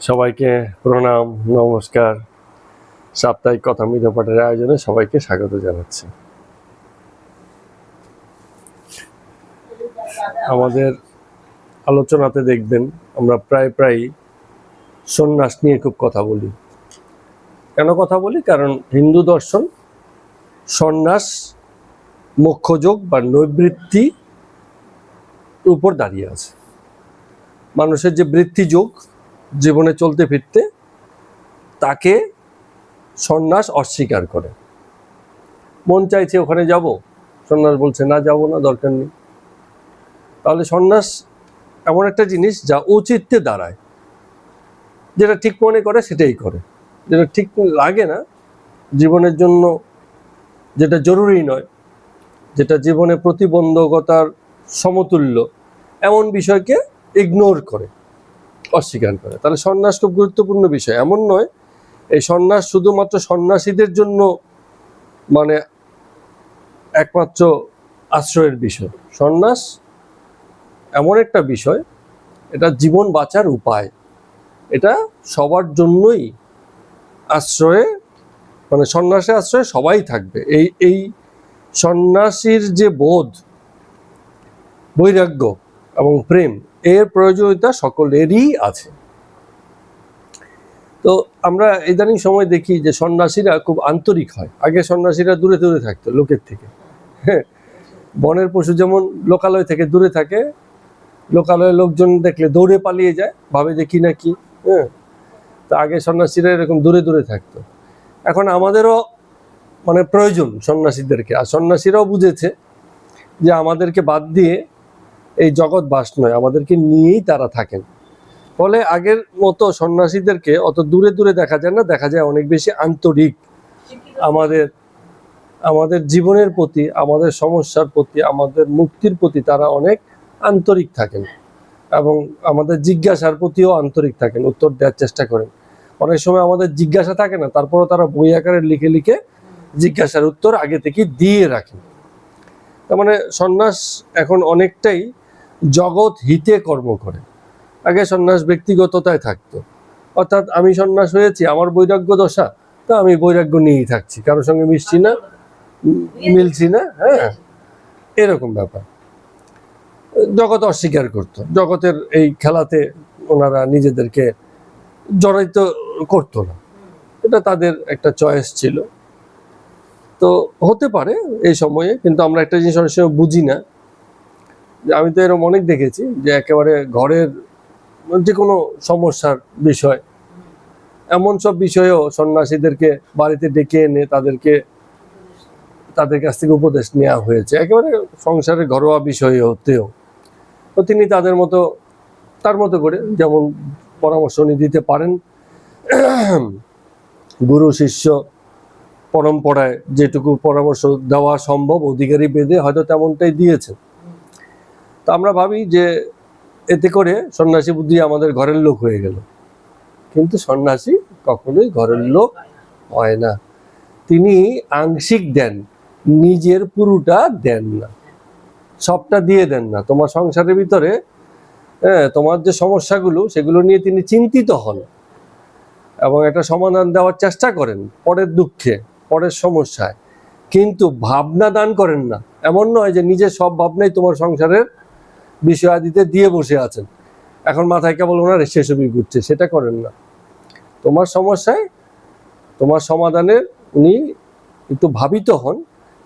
সবাইকে প্রণাম, নমস্কার। সাপ্তাহিক কথা মিথ্যা পাঠের আয়োজনে সবাইকে স্বাগত জানাচ্ছি। আমাদের আলোচনাতে দেখবেন আমরা প্রায় সন্ন্যাস নিয়ে খুব কথা বলি। কেন কথা বলি? কারণ হিন্দু দর্শন সন্ন্যাস মোক্ষযোগ বা নৈবৃত্তি উপর দাঁড়িয়ে আছে। মানুষের যে বৃত্তি যোগ জীবনে চলতে ফিরতে, তাকে সন্ন্যাস অস্বীকার করে। মন চাইছে ওখানে যাব, সন্ন্যাস বলছে না, যাব না, দরকার নেই। তাহলে সন্ন্যাস এমন একটা জিনিস যা ঔচিত্যে দাঁড়ায়, যেটা ঠিক মনে করে সেটাই করে, যেটা ঠিক লাগে না, জীবনের জন্য যেটা জরুরি নয়, যেটা জীবনে প্রতিবন্ধকতার সমতুল্য, এমন বিষয়কে ইগনোর করে, অস্বীকার করে। তাহলে সন্ন্যাস খুব গুরুত্বপূর্ণ বিষয়। এমন নয় এই সন্ন্যাস শুধুমাত্র সন্ন্যাসীদের জন্য মানে একমাত্র আশ্রয়ের বিষয়। সন্ন্যাস এমন একটা বিষয়, এটা জীবন বাঁচার উপায়, এটা সবার জন্যই আশ্রয়ে, মানে সন্ন্যাসে আশ্রয়ে সবাই থাকবে। এই সন্ন্যাসীর যে বোধ, বৈরাগ্য এবং প্রেম, এর প্রয়োজনীয়তা সকলেরই আছে। তো আমরা ইদানিং সময় দেখি যে সন্ন্যাসীরা খুব আন্তরিক হয়। আগে সন্ন্যাসীরা দূরে দূরে থাকতো লোকের থেকে। হ্যাঁ, বনের পশু যেমন লোকালয় থেকে দূরে থাকে, লোকালয়ে লোকজন দেখলে দৌড়ে পালিয়ে যায়, ভাবে যে কি না কি। হ্যাঁ, তো আগে সন্ন্যাসীরা এরকম দূরে দূরে থাকতো। এখন আমাদেরও মানে প্রয়োজন সন্ন্যাসীদেরকে। আর সন্ন্যাসীরাও বুঝেছে যে আমাদেরকে বাদ দিয়ে এই জগৎ বাস নয়, আমাদেরকে নিয়েই তারা থাকেন। ফলে আগের মতো সন্ন্যাসীদেরকে অত দূরে দূরে দেখা যায় না, দেখা যায় অনেক বেশি আন্তরিক। আমাদের জীবনের প্রতি, আমাদের সমস্যার প্রতি, আমাদের মুক্তির প্রতি তারা অনেক আন্তরিক থাকেন, এবং আমাদের জিজ্ঞাসার প্রতিও আন্তরিক থাকেন, উত্তর দেওয়ার চেষ্টা করেন। অনেক সময় আমাদের জিজ্ঞাসা থাকে না, তারপরও তারা বই আকারে লিখে লিখে জিজ্ঞাসার উত্তর আগে থেকে দিয়ে রাখেন। তার মানে সন্ন্যাস এখন অনেকটাই জগৎ হিতে কর্ম করে। আগে সন্ন্যাস ব্যক্তিগততায় থাকতো, অর্থাৎ আমি সন্ন্যাস হয়েছি, আমার বৈরাগ্য দশা, তো আমি বৈরাগ্য নিয়েই থাকছি, কারোর সঙ্গে মিশছি না, মিলছি না। হ্যাঁ, এরকম ব্যাপার। জগৎ অস্বীকার করতো, জগতের এই খেলাতে ওনারা নিজেদেরকে জড়িত করতো না, এটা তাদের একটা চয়েস ছিল। তো হতে পারে এই সময়ে, কিন্তু আমরা একটা জিনিস অনেক সময় বুঝি না, যে আমি তো এরকম অনেক দেখেছি যে একেবারে ঘরের যে কোনো সমস্যার বিষয়, এমন সব বিষয়েও সন্ন্যাসীদেরকে বাড়িতে ডেকে এনে তাদের কাছ থেকে উপদেশ নেওয়া হয়েছে, একেবারে সংসারের ঘরোয়া বিষয় হতেও। তো তিনি তার মতো করে যেমন পরামর্শ উনি দিতে পারেন, গুরু শিষ্য পরম্পরায় যেটুকু পরামর্শ দেওয়া সম্ভব অধিকারী বেদে হয়তো তেমনটাই দিয়েছেন। তো আমরা ভাবি যে এতে করে সন্ন্যাসী বুদ্ধি আমাদের ঘরের লোক হয়ে গেল, কিন্তু সন্ন্যাসী কখনোই ঘরের লোক হয় না। তিনি আংশিক দেন, নিজের পুরোটা দেন না, সবটা দিয়ে দেন না। তোমার সংসারের ভিতরে তোমার যে সমস্যাগুলো, সেগুলো নিয়ে তিনি চিন্তিত হন এবং একটা সমাধান দেওয়ার চেষ্টা করেন পরের দুঃখে, পরের সমস্যায়, কিন্তু ভাবনা দান করেন না। এমন নয় যে নিজের সব ভাবনাই তোমার সংসারের বিষয়াদিতে দিয়ে বসে আছেন, এখন মাথায় কেবল ওনার সেসবই ঘুরছে, সেটা করেন না। তোমার সমস্যায়, তোমার সমাধানের উনি একটু ভাবিত হন,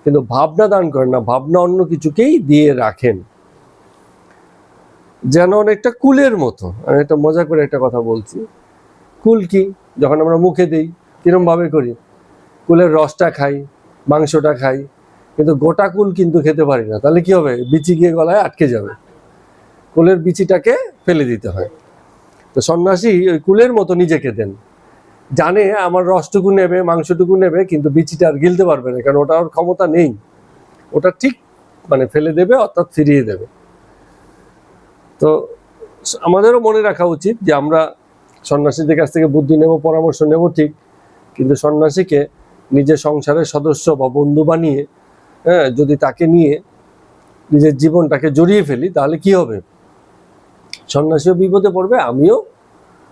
কিন্তু ভাবনা দান করেন না, ভাবনা অন্য কিছুকেই দিয়ে রাখেন। যেন অনেকটা কুলের মতো। আমি একটা মজা করে একটা কথা বলছি। কুল কি, যখন আমরা মুখে দিই কিরম ভাবে করি, কুলের রসটা খাই, মাংসটা খাই, কিন্তু গোটা কুল কিন্তু খেতে পারি না। তাহলে কি হবে? বিচি গিয়ে গলায় আটকে যাবে, কুলের বিচিটাকে ফেলে দিতে হয়। তো সন্ন্যাসী ওই কুলের মতো নিজেকে দেন, জানে আমার রসটুকু নেবে, মাংসটুকু নেবে, কিন্তু বিচিটা আর গিলতে পারবে না, কারণ ওটা ওর ক্ষমতা নেই, ওটা ঠিক মানে ফেলে দেবে, অর্থাৎ ফিরিয়ে দেবে। তো আমাদেরও মনে রাখা উচিত যে আমরা সন্ন্যাসীদের কাছ থেকে বুদ্ধি নেব, পরামর্শ নেব ঠিক, কিন্তু সন্ন্যাসীকে নিজের সংসারের সদস্য বা বন্ধু বানিয়ে যদি তাকে নিয়ে নিজের জীবনটাকে জড়িয়ে ফেলি, তাহলে কি হবে? সন্ন্যাসীও বিপদে পড়বে, আমিও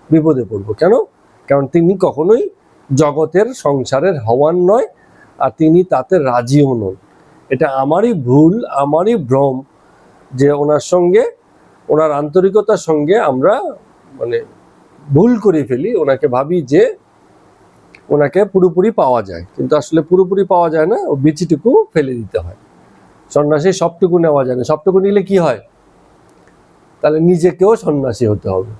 বিপদে পড়বো। কেন? কারণ তিনি কখনোই জগতের সংসারের হওয়ার নয়, আর তিনি তাতে রাজিও নন। এটা আমারই ভুল, আমারই ভ্রম যে ওনার সঙ্গে, ওনার আন্তরিকতার সঙ্গে আমরা মানে ভুল করে ফেলি। ওনাকে ভাবি যে ওনাকে পুরোপুরি পাওয়া যায়, কিন্তু আসলে পুরোপুরি পাওয়া যায় না, ও বিচিটুকু ফেলে দিতে হয়। সন্ন্যাসী সবটুকু নেওয়া যায় না। সবটুকু নিলে কি হয়? তাহলে নিজেকেও সন্ন্যাসী হতে হবে,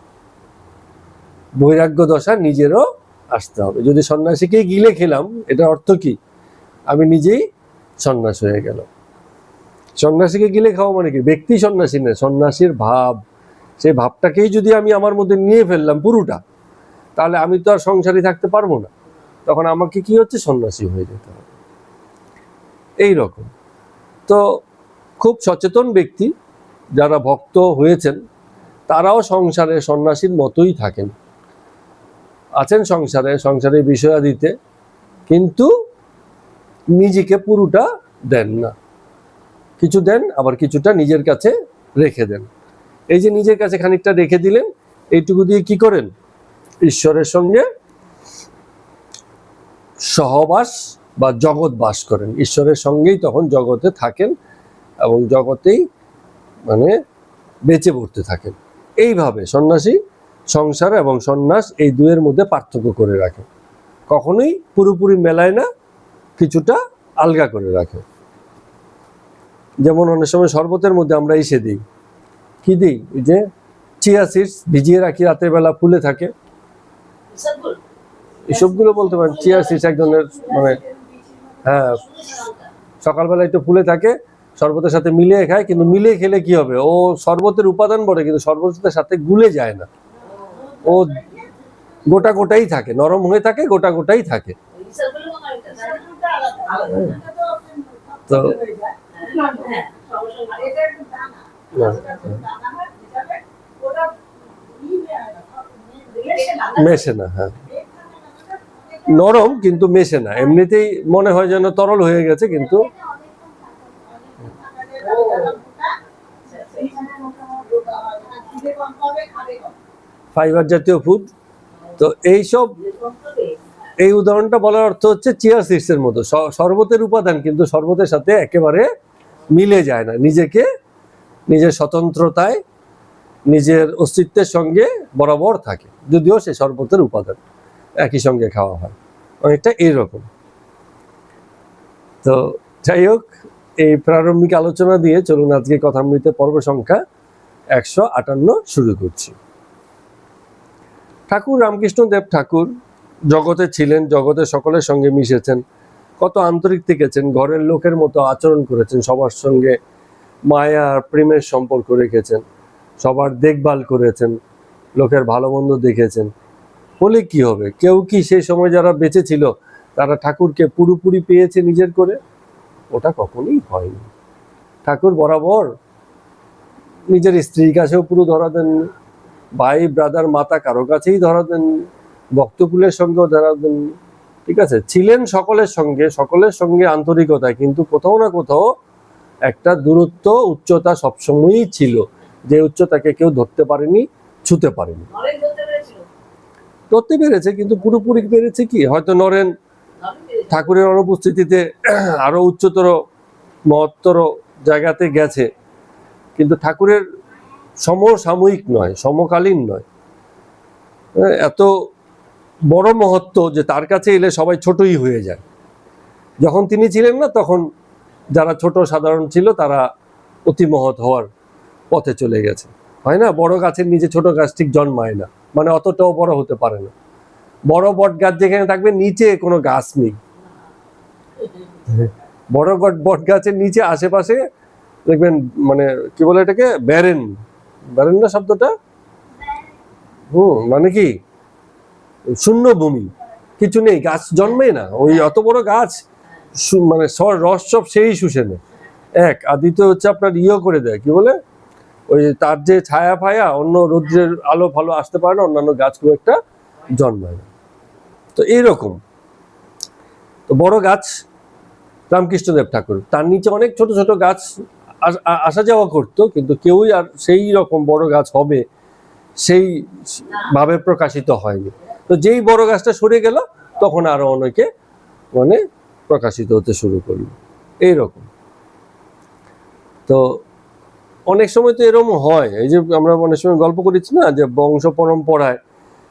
বৈরাগ্য দশা নিজেরও আসতে হবে। যদি সন্ন্যাসীকেই গিলে খেলাম, এটার অর্থ কি? আমি নিজেই সন্ন্যাস হয়ে গেলাম। সন্ন্যাসীকে গিলে খাওয়া মানে কি? ব্যক্তি সন্ন্যাসী না, সন্ন্যাসীর ভাব, সেই ভাবটাকেই যদি আমি আমার মধ্যে নিয়ে ফেললাম পুরোটা, তাহলে আমি তো আর সংসারী থাকতে পারবো না। তখন আমাকে কি হচ্ছে? সন্ন্যাসী হয়ে যেতে হবে। এই রকম। তো খুব সচেতন ব্যক্তি যারা ভক্ত হয়েছেন, তারাও সংসারে সন্ন্যাসীর মতোই থাকেন, আছেন সংসারে বিষয়াদিতে, কিন্তু নিজেকে পুরোটা দেন না। কিছু দেন, আবার কিছুটা নিজের কাছে রেখে দেন। এই যে নিজের কাছে খানিকটা রেখে দিলেন, এইটুকু দিয়ে কি করেন? ঈশ্বরের সঙ্গে সহবাস বা জগৎ বাস করেন। ঈশ্বরের সঙ্গেই তখন জগতে থাকেন এবং জগতেই মানে বেঁচে পড়তে থাকেন। এইভাবে সন্ন্যাসী সংসার এবং সন্ন্যাস এই দুয়ের মধ্যে পার্থক্য করে রাখে, কখনোই পুরোপুরি মেলায় না, কিছুটা আলগা করে রাখে। যেমন অনেক সময় শরবতের মধ্যে আমরা এসে দিই, কি দিই? ওই যে চিয়া সিডস ভিজিয়ে রাখি, রাতের বেলা ফুলে থাকে, এসবগুলো বলতে পারেন চিয়া সিডস এক ধরনের, মানে হ্যাঁ, সকালবেলা একটু ফুলে থাকে, শরবতের সাথে মিলিয়ে খায়, কিন্তু মিলিয়ে খেলে কি হবে? ও শরবতের উপাদান বলে, কিন্তু শরবতের সাথে গুলে যায় না, ও গোটা গোটাই থাকে, নরম হয়ে থাকে, গোটা গোটাই থাকে। তো মেশে না, হ্যাঁ, নরম কিন্তু মেশে না। এমনিতেই মনে হয় যেন তরল হয়ে গেছে, কিন্তু ফাইবার জাতীয় ফুড। তো এইসব, এই উদাহরণটা বলার অর্থ হচ্ছে চিয়া সিডস এর মতো শরবতের উপাদান, কিন্তু শরবতের সাথে একেবারে মিলে যায় না। নিজেকে নিজের স্বতন্ত্রতায়, নিজের অস্তিত্বের সঙ্গে বরাবর থাকে, যদিও সে শরবতের উপাদান একই সঙ্গে খাওয়া হয়, অনেকটা এইরকম। তো যাই হোক, এই প্রারম্ভিক আলোচনা দিয়ে চলুন আজকে কথামৃতে পর্ব সংখ্যা 158 শুরু করছি। ঠাকুর রামকৃষ্ণদেব ঠাকুর জগতে ছিলেন, জগতের সকলের সঙ্গে মিশেছেন, কত আন্তরিক থেকেছেন, ঘরের লোকের মতো আচরণ করেছেন, সবার সঙ্গে মায়া আর প্রেমের সম্পর্ক রেখেছেন, সবার দেখভাল করেছেন, লোকের ভালো মন্দ দেখেছেন। বলে কি হবে? কেউ কি সেই সময় যারা বেঁচে ছিল তারা ঠাকুরকে পুরোপুরি পেয়েছে নিজের করে? ওটা কখনোই হয়নি। ঠাকুর বরাবর নিজের স্ত্রীর কাছেও পুরো ধরা দেননি, ভাই ব্রাদার মাতা কারো কাছেই ধরা দেননি, ভক্তকুলের সঙ্গেও ধরা দেননি। ঠিক আছে, ছিলেন সকলের সঙ্গে আন্তরিকতায়, কিন্তু কোথাও না কোথাও একটা দূরত্ব, উচ্চতা সবসময়ই ছিল, যে উচ্চতাকে কেউ ধরতে পারেনি, ছুতে পারেনি। ধরতে পেরেছে, কিন্তু পুরোপুরি পেরেছে কি? হয়তো নরেন ঠাকুরের অনুপস্থিতিতে আরো উচ্চতর মহত্তর জায়গাতে গেছে, কিন্তু ঠাকুরের সমসাময়িক নয়, সমকালীন নয়। এত বড় মহত্ব যে তার কাছে এলে সবাই ছোটই হয়ে যায়। যখন তিনি ছিলেন না, তখন যারা ছোট সাধারণ ছিল তারা অতি মহৎ হওয়ার পথে চলে গেছে। হয় না, বড় গাছের নিচে ছোট গাছ ঠিক জন্মায় না, মানে অতটাও বড় হতে পারে না। বড় বট গাছ যেখানে থাকবে, নিচে কোনো গাছ নেই। বড় বট গাছের নিচে আশেপাশে দেখবেন, মানে কি বলে এটাকে, ব্যারেন না শব্দটা? মানে কি, শূন্য ভূমি, কিছু নেই, গাছ জন্মে না। ওই অত বড় গাছ মানে রস সব সেই শুষে নেয়, এক। আর দ্বিতীয় হচ্ছে আপনার করে দেয়, কি বলে, ওই তার যে ছায়া ফায়া, অন্য রৌদ্রের আলো ভালো আসতে পারে না, অন্যান্য গাছ খুব একটা জন্মায় না। তো এইরকম তো বড় গাছ রামকৃষ্ণদেব ঠাকুর, তার নিচে অনেক ছোট ছোট গাছ আসা যাওয়া করতো, কিন্তু কেউই আর সেই রকম বড় গাছ হবে সেই ভাবে প্রকাশিত হয়নি। তো যেই বড় গাছটা সরে গেল তখন আরো অনেকে মানে প্রকাশিত হতে শুরু করলো, এইরকম। তো অনেক সময় তো এরকম হয়, এই যে আমরা অনেক সময় গল্প করেছি না, যে বংশ পরম্পরায়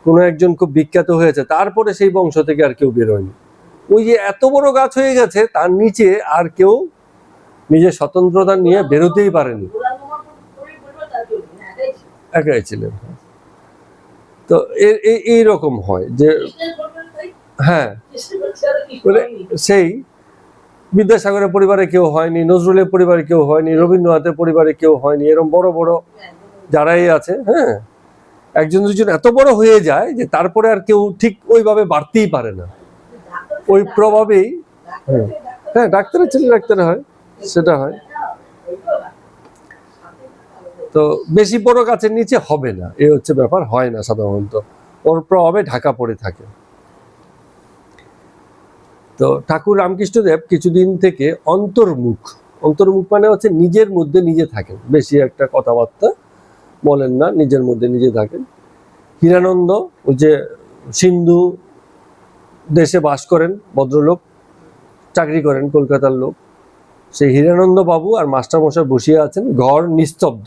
কোনো একজন খুব বিখ্যাত হয়েছে, তারপরে সেই বংশ থেকে আর কেউ বেরোয়নি। ওই যে এত বড় গাছ হয়ে গেছে, তার নিচে আর কেউ নিজের স্বতন্ত্রতা নিয়ে বেরোতেই পারেনি, একাই ছিলেন। তো এইরকম হয় যে হ্যাঁ, সেই বিদ্যাসাগরের পরিবারে কেউ হয়নি, নজরুলের পরিবারে কেউ হয়নি, রবীন্দ্রনাথের পরিবারে কেউ হয়নি, এরকম বড় বড় যারাই আছে, হ্যাঁ, একজন দুজন এত বড় হয়ে যায় যে তারপরে আর কেউ ঠিক ওইভাবে বাড়তেই পারে না, ওই প্রভাবেই। হ্যাঁ, ডাক্তারের ছেলে ডাক্তার হয়, সেটা হয়। তো বেশি বড় গাছের নিচে হবে না, এই হচ্ছে ব্যাপার, হয় না সাধারণত, ওর প্রভাবে ঢাকা পড়ে থাকে। তো ঠাকুর রামকৃষ্ণদেব কিছুদিন থেকে অন্তর্মুখ মানে হচ্ছে নিজের মধ্যে নিজে থাকেন, বেশি একটা কথাবার্তা বলেন না, নিজের মধ্যে নিজে থাকেন। হীরানন্দ, ওই যে সিন্ধু দেশে বাস করেন, ভদ্রলোক, চাকরি করেন, কলকাতার লোক, সেই হীরানন্দ বাবু আর মাস্টারমশাই বসিয়ে আছেন, ঘর নিস্তব্ধ,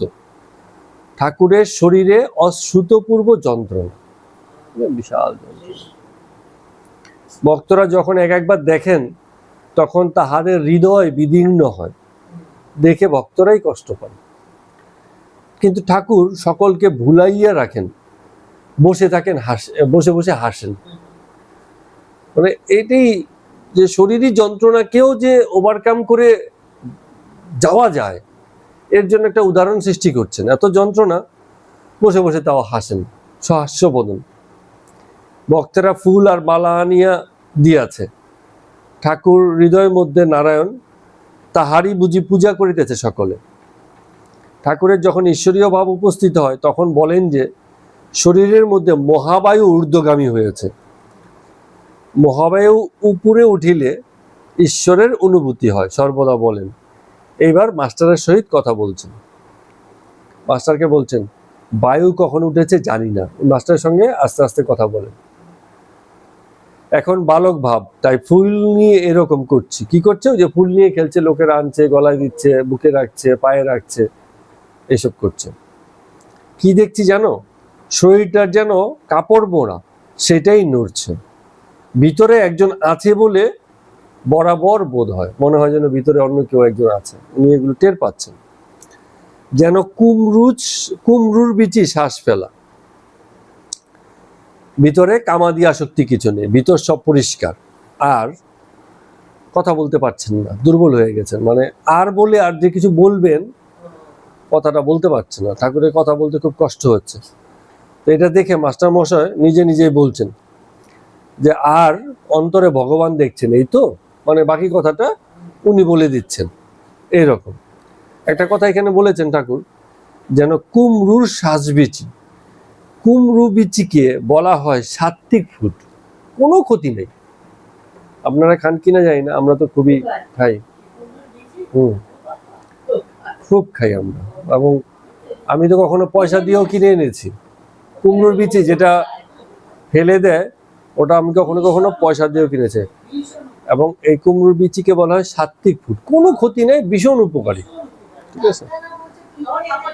ঠাকুরের শরীরে অশ্রুতপূর্ব যন্ত্রণা, বিশাল যন্ত্রণা। ভক্তরা যখন একবার দেখেন তখন তাহাদের হৃদয় বিদীর্ণ হয়, দেখে ভক্তরাই কষ্ট পান। কিন্তু ঠাকুর সকলকে ভুলাইয়া রাখেন, বসে থাকেন, বসে বসে হাসেন। মানে এটাই যে শরীরী যন্ত্রণাকেও যে ওভারকাম করে যাওয়া যায়, এর জন্য একটা উদাহরণ সৃষ্টি করছেন। এত যন্ত্রণা, বসে বসে তাও হাসেন, সহাস্য বদন। ভক্তেরা ফুল আর মালা আনিয়া দিয়াছে, ঠাকুর হৃদয়ের মধ্যে নারায়ণ, তাহারই বুঝি পূজা করিতেছে সকলে। ঠাকুরের যখন ঈশ্বরীয় ভাব উপস্থিত হয় তখন বলেন যে শরীরের মধ্যে মহাবায়ু ঊর্ধ্বগামী হয়েছে, মহাবায়ু উপরে উঠিলে ঈশ্বরের অনুভূতি হয়, সর্বদা বলেন। এইবার মাস্টারের সহিত কথা বলছেন, মাস্টারকে বলছেন বায়ু কখন উঠেছে জানি না, মাস্টারের সঙ্গে আস্তে আস্তে কথা বলেন। এখন বালক ভাব, তাই ফুল নিয়ে এরকম করছি। কি করছে? ওই যে ফুল নিয়ে খেলছে, লোকের আনছে, গলায় দিচ্ছে, বুকে রাখছে, পায়ে রাখছে, এসব করছে। কি দেখছি জানো? শরীরটার যেন কাপড় মোড়া, সেটাই নড়ছে। ভিতরে একজন আছে বলে বরাবর বোধ হয়, মনে হয় যেন ভিতরে অন্য কেউ একজন আছে, উনি এগুলো টের পাচ্ছেন। যেন কুমড়ুর বিচি শ্বাস ফেলা, ভিতরে কামাদি আসক্তি কিছু নেই, ভিতর সব পরিষ্কার। আর কথা বলতে পারছেন না, দুর্বল হয়ে গেছেন, মানে আর বলে আর যে কিছু বলবেন কথাটা বলতে পারছে না, ঠাকুরের কথা বলতে খুব কষ্ট হচ্ছে। তো এটা দেখে মাস্টার মশাই নিজে নিজেই বলছেন যে আর অন্তরে ভগবান দেখছেন, এই তো, মানে বাকি কথাটা উনি বলে দিচ্ছেন। এইরকম একটা কথা এখানে বলেছেন ঠাকুর, যেন কুমড়ুর শ্বাসবিচি, কুমড়ু বিচিকে বলা হয় সাত্ত্বিক ফুড, কোনো ক্ষতি নেই। আপনারা খান কিনা জানি না, আমরা তো খুবই খাই, খুব খাই আমরা। এবং আমি তো কখনো পয়সা দিয়েও কিনে এনেছি কুমড়োর বিচি, যেটা ফেলে দেয় ওটা আমি কখনো কখনো পয়সা দিয়েও কিনেছি। এবং এই কুমড়োর বিচিকে বলা হয় সাত্ত্বিক ফুড, কোনো ক্ষতি নেই, ভীষণ উপকারী। ঠিক আছে?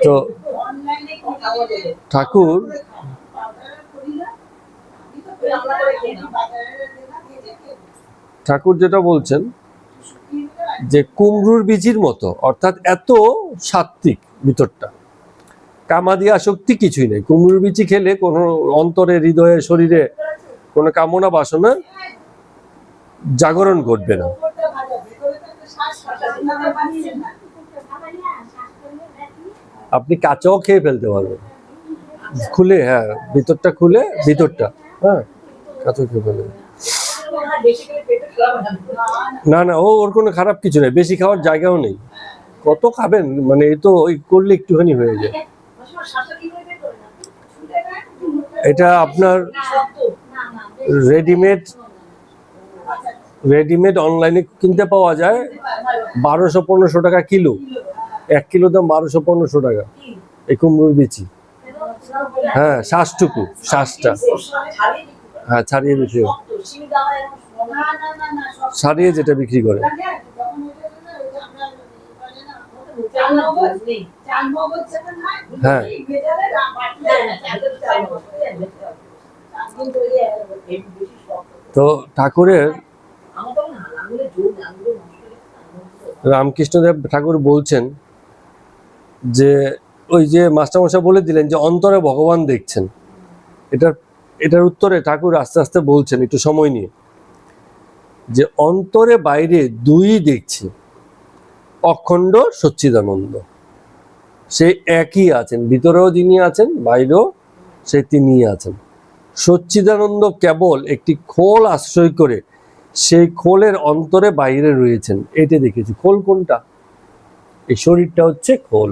তো ঠাকুর যেটা বলছেন যে কুমড়োর বীজির মতো, অর্থাৎ এত সাত্ত্বিক ভিতরটা, কামাদি আসক্তি কিছুই নেই। কুমড়োর বীজি খেলে কোনো অন্তরে, হৃদয়ে, শরীরে কোনো কামনা বাসনা জাগরণ ঘটবে না। আপনি কাঁচাও খেয়ে ফেলতে পারবেন, খুলে, হ্যাঁ, ভিতরটা খুলে, ভিতরটা, হ্যাঁ, কাঁচা খেয়ে ফেলবে। না না, ওর কোনো খারাপ কিছু নেই, বেশি খাওয়ার জায়গাও নেই। কত খাবেন, মানে এই তো ওই করলে একটুখানি হয়ে যায়। এটা আপনার রেডিমেড অনলাইনে কিনতে পাওয়া যায়, 1200-1500 টাকা কিলো, 1 কিলো দাম 1200-1500 টাকা, এই কুমড়োর বিচি। হ্যাঁ, শ্বাসটুকু, শ্বাসটা হ্যাঁ ছাড়িয়ে বিক্রি করে, ছাড়িয়ে যেটা বিক্রি করে। হ্যাঁ, তো ঠাকুরের রামকৃষ্ণদেব ঠাকুর বলছেন যে ওই যে মাস্টারমশাই বলে দিলেন যে অন্তরে ভগবান দেখছেন, এটার উত্তরে ঠাকুর আস্তে আস্তে বলছেন একটু সময় নিয়ে, যে অন্তরে বাইরে দুই দেখছি, অখণ্ড সচ্চিদানন্দ, সে একই আছেন, ভিতরেও যিনি আছেন বাইরেও সে তিনি আছেন। সচ্চিদানন্দ কেবল একটি খোল আশ্রয় করে সেই খোলের অন্তরে বাইরে রয়েছেন, এটা দেখেছি। খোল কোনটা? এই শরীরটা হচ্ছে খোল।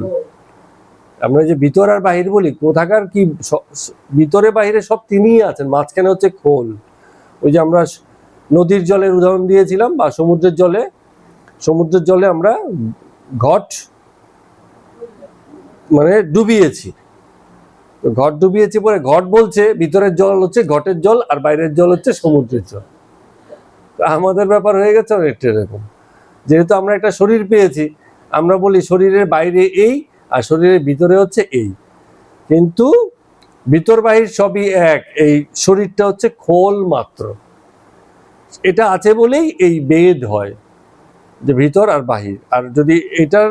আমরা যে ভিতর আর বাহির বলি, কোথাকার কি ভিতরে বাহিরে সব তিনিই আছেন, মাঝখানে হচ্ছে খোল। ওই যে আমরা নদীর জলের উদাহরণ দিয়েছিলাম, বা সমুদ্রের জলে আমরা ঘট মানে ডুবিয়েছি, ঘট ডুবিয়েছি পরে ঘট বলছে ভিতরের জল হচ্ছে ঘটের জল আর বাইরের জল হচ্ছে সমুদ্রের জল। আমাদের ব্যাপার হয়ে গেছে অনেকটা এরকম, যেহেতু আমরা একটা শরীর পেয়েছি, আমরা বলি শরীরের বাইরে এই আর শরীরের ভিতরে হচ্ছে এই, কিন্তু ভিতর বাহির সবই এক। এই শরীরটা হচ্ছে খোল মাত্র, এটা আছে বলেই এই বেদ হয় যে ভিতর আর বাহির। আর যদি এটার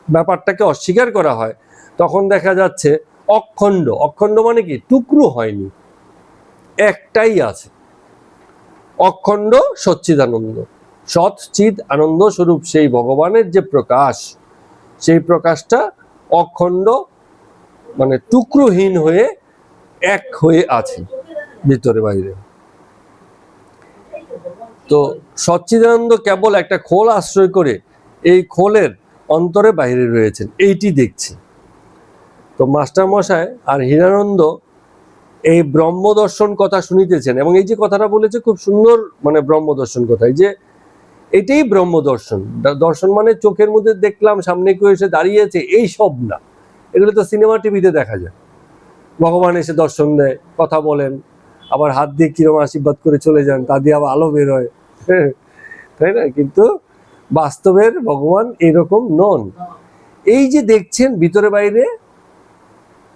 ব্যাপারটাকে অস্বীকার করা হয় তখন দেখা যাচ্ছে অখণ্ড। অখণ্ড মানে কি? টুকরো হয়নি, একটাই আছে, অখণ্ড সচ্চিদানন্দ। সৎ চিদ আনন্দ স্বরূপ সেই ভগবানের যে প্রকাশ, সেই প্রকাশটা অখণ্ড মানে টুকরোহীন হয়ে এক হয়ে আছে ভিতরে বাইরে। তো সচ্চিদানন্দ কেবল একটা খোল আশ্রয় করে এই খোলের অন্তরে বাইরে রয়েছেন, এইটি দেখছি। তো মাস্টার মশাই আর হীরানন্দ এই ব্রহ্মদর্শন কথা শুনিতেছেন, এবং এই যে কথাটা বলেছে খুব সুন্দর, মানে ব্রহ্মদর্শন কথা, এই যে এটাই ব্রহ্মদর্শন। দর্শন মানে চোখের মধ্যে দেখলাম, সামনে কেউ এসে দাঁড়িয়েছে, এই সব না। এগুলো তো সিনেমা টিভিতে দেখা যায়, ভগবান এসে দর্শন দেয়, কথা বলেন, আবার হাত দিয়ে কিরম আশীর্বাদ করে চলে যান, তা দিয়ে আবার আলো বের হয়, তাই না? কিন্তু বাস্তবের ভগবান এরকম নন। এই যে দেখছেন ভিতরে বাইরে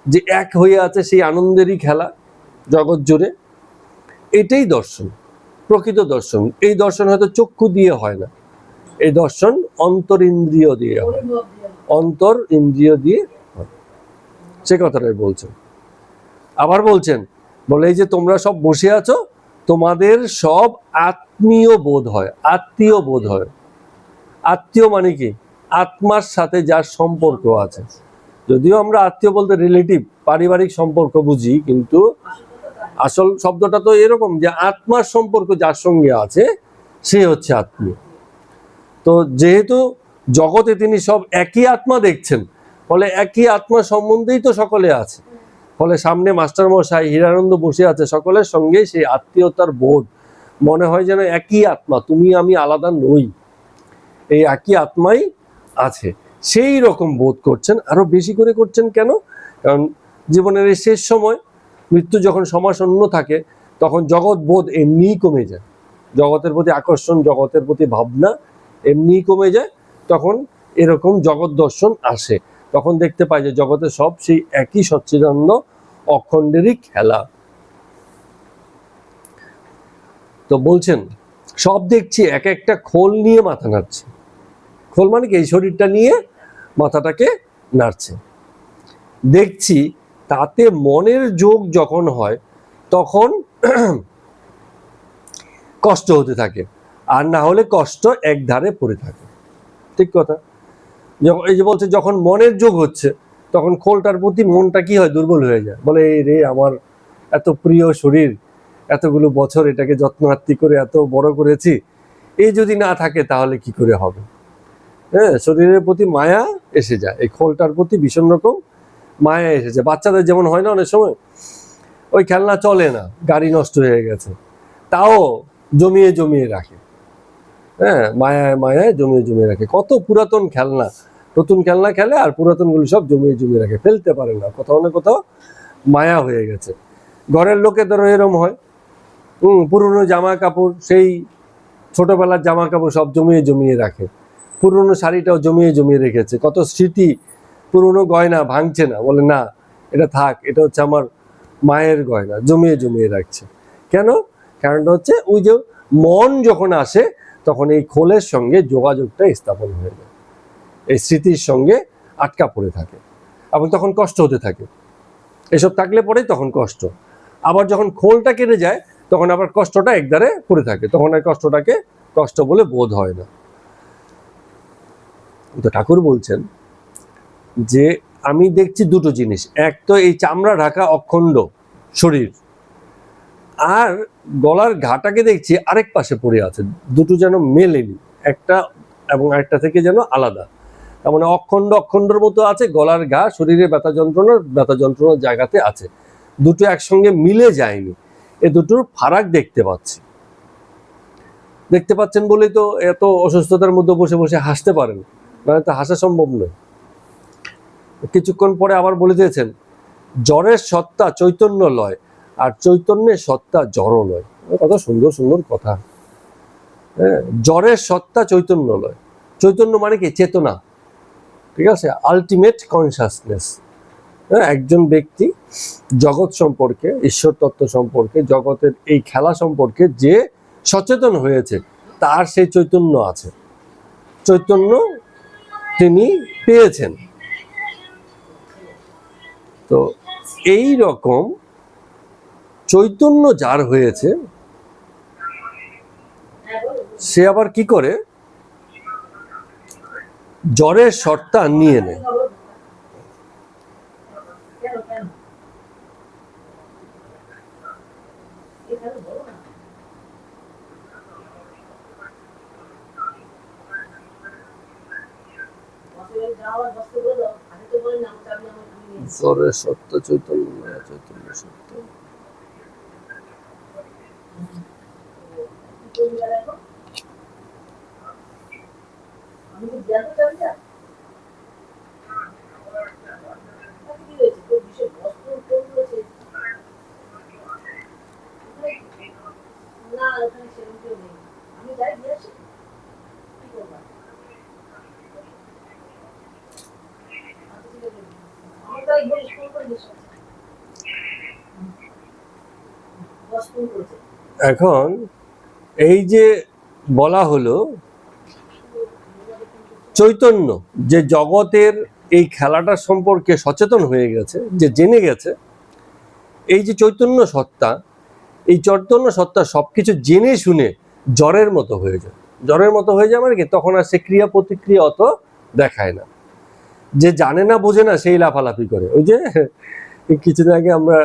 যে এক হয়ে আছে, সেই আনন্দেরই খেলা জগৎ জুড়ে, এটাই দর্শন, প্রকৃত দর্শন। এই দর্শন হয়তো চক্ষু দিয়ে হয় না, এই দর্শন অন্তর ইন্দ্রিয় দিয়ে হয়, অন্তর ইন্দ্রিয় দিয়ে হয়, সে কথাটাই বলছেন। আবার বলছেন, বলে এই যে তোমরা সব বসে আছো, তোমাদের সব আত্মীয় বোধ হয়, আত্মীয় বোধ হয়। আত্মীয় মানে কি? আত্মার সাথে যার সম্পর্ক আছে। যদিও আমরা আত্মীয় বলতে রিলেটিভ, পারিবারিক সম্পর্ক বুঝি, কিন্তু আসল শব্দটা তো এরকম যে আত্মার সম্পর্ক যার সঙ্গে আছে সে হচ্ছে আত্মীয়। তো যেহেতু জগতে তিনি সব একই আত্মা দেখছেন, ফলে একই আত্মা সম্বন্ধেই তো সকলে আছে, ফলে সামনে মাস্টার মশাই হীরানন্দ বসে আছে, সকলের সঙ্গে সেই আত্মীয়তার বোধ, মনে হয় যেন একই আত্মা, তুমি আমি আলাদা নই, এই একই আত্মাই আছে, সেই রকম বোধ করছেন। আরো বেশি করে করছেন কেন? কারণ জীবনের এই শেষ সময়, মৃত্যু যখন সমাসন্ন থাকে, তখন জগৎ বোধ এমনিই কমে যায়, জগতের প্রতি আকর্ষণ, জগতের প্রতি ভাবনা এমনিই কমে যায়, তখন এরকম জগৎ দর্শন আসে, তখন দেখতে পাই যে জগতে সব সেই একই সচ্চিদানন্দ অখণ্ডেরই খেলা। তো বলছেন সব দেখছি এক একটা খোল নিয়ে মাথা নাড়ছে। খোল মানে কি? এই শরীরটা নিয়ে মাথাটাকে নাড়ছে। দেখছি তাতে মনের যোগ যখন হয় তখন কষ্ট হতে থাকে, আর না হলে কষ্ট এক ধারে পড়ে থাকে। ঠিক কথা। এই যে বলছে যখন মনের যোগ হচ্ছে তখন খোলটার প্রতি মনটা কি হয়? দুর্বল হয়ে যায়, বলে এই রে আমার এত প্রিয় শরীর, এতগুলো বছর এটাকে যত্নার্থী করে এত বড় করেছি, এই যদি না থাকে তাহলে কি করে হবে? হ্যাঁ, শরীরের প্রতি মায়া এসে যায়, এই খোলটার প্রতি ভীষণ রকম মায়া এসেছে। বাচ্চাদের যেমন হয় না, অনেক সময় ওই খেলনা চলে না, গাড়ি নষ্ট হয়ে গেছে, তাও জমিয়ে জমিয়ে রাখে, হ্যাঁ, মায়ায় মায়ায় জমিয়ে জমিয়ে রাখে। কত পুরাতন খেলনা, নতুন খেলনা খেলে আর পুরাতনগুলো সব জমিয়ে জমিয়ে রাখে, ফেলতে পারে না, কোথাও না কোথাও মায়া হয়ে গেছে। ঘরের লোকেদেরও এরম হয়, পুরনো জামা কাপড়, সেই ছোটবেলার জামা কাপড় সব জমিয়ে জমিয়ে রাখে, পুরনো শাড়িটাও জমিয়ে জমিয়ে রেখেছে, কত স্মৃতি, পুরনো গয়না ভাঙছে না, বলে না এটা থাক, এটা হচ্ছে আমার মায়ের গয়না, জমিয়ে জমিয়ে রাখছে। কেন? কারণটা হচ্ছে ওই যে মন যখন আসে তখন এই খোলের সঙ্গে যোগাযোগটা স্থাপন হয়ে যায়, এই স্মৃতির সঙ্গে আটকা পড়ে থাকে এবং তখন কষ্ট হতে থাকে। এসব থাকলে পরেই তখন কষ্ট। আবার যখন খোলটা কেটে যায় তখন আবার কষ্টটা একদারে পড়ে থাকে, তখন আর কষ্টটাকে কষ্ট বলে বোধ হয় না। তো ঠাকুর বলছেন যে আমি দেখছি দুটো জিনিস, এক তো এই চামড়া ঢাকা অখণ্ড শরীর, আর গলার ঘাটাকে দেখছি আরেক পাশে পড়ে আছে, দুটো যেন মেলেনি, একটা এবং আরেকটা থেকে যেন আলাদা। তার মানে অখণ্ড অখণ্ডর মতো আছে, গলার ঘা শরীরে ব্যথা যন্ত্রণার জায়গাতে আছে, দুটো একসঙ্গে মিলে যায়নি, এ দুটোর ফারাক দেখতে পাচ্ছেন বলেই তো এত অসুস্থতার মধ্যে বসে বসে হাসতে পারেন, মানে তো হাসা সম্ভব নয়। কিছুক্ষণ পরে আবার বলে দিয়েছেন জ্বরের সত্তা চৈতন্য লয়, আর চৈতন্যের সত্তা জড় লয়। কত সুন্দর সুন্দর কথা। হ্যাঁ, জ্বরের সত্তা চৈতন্য লয়, চৈতন্য মানে কি? চেতনা, ঠিক আছে, আলটিমেট কনসাসনেস। হ্যাঁ, একজন ব্যক্তি জগৎ সম্পর্কে, ঈশ্বর তত্ত্ব সম্পর্কে, জগতের এই খেলা সম্পর্কে যে সচেতন হয়েছে তার সেই চৈতন্য আছে, চৈতন্য তিনি পেয়েছেন। তো এই রকম চৈতন্য যার হয়েছে সে আবার কি করে? জ্বরের সত্তা নিয়ে নেয়। জ্বরের সত্তা চৈতন্য নয়, চৈতন্য সত্য। এখন এই যে বলা হলো চৈতন্য, যে জগতের এই খেলাটা সম্পর্কে সচেতন হয়ে গেছে, যে জেনে গেছে, এই যে চৈতন্য সত্তা, এই চৈতন্য সত্তা সবকিছু জেনে শুনে জ্বরের মতো হয়ে যায়। জ্বরের মতো হয়ে যায় মানে কি? তখন আর সে ক্রিয়া প্রতিক্রিয়া অত দেখায় না। যে জানে না বোঝে না সেই লাফালাফি করে। ওই যে কিছুদিন আগে আমরা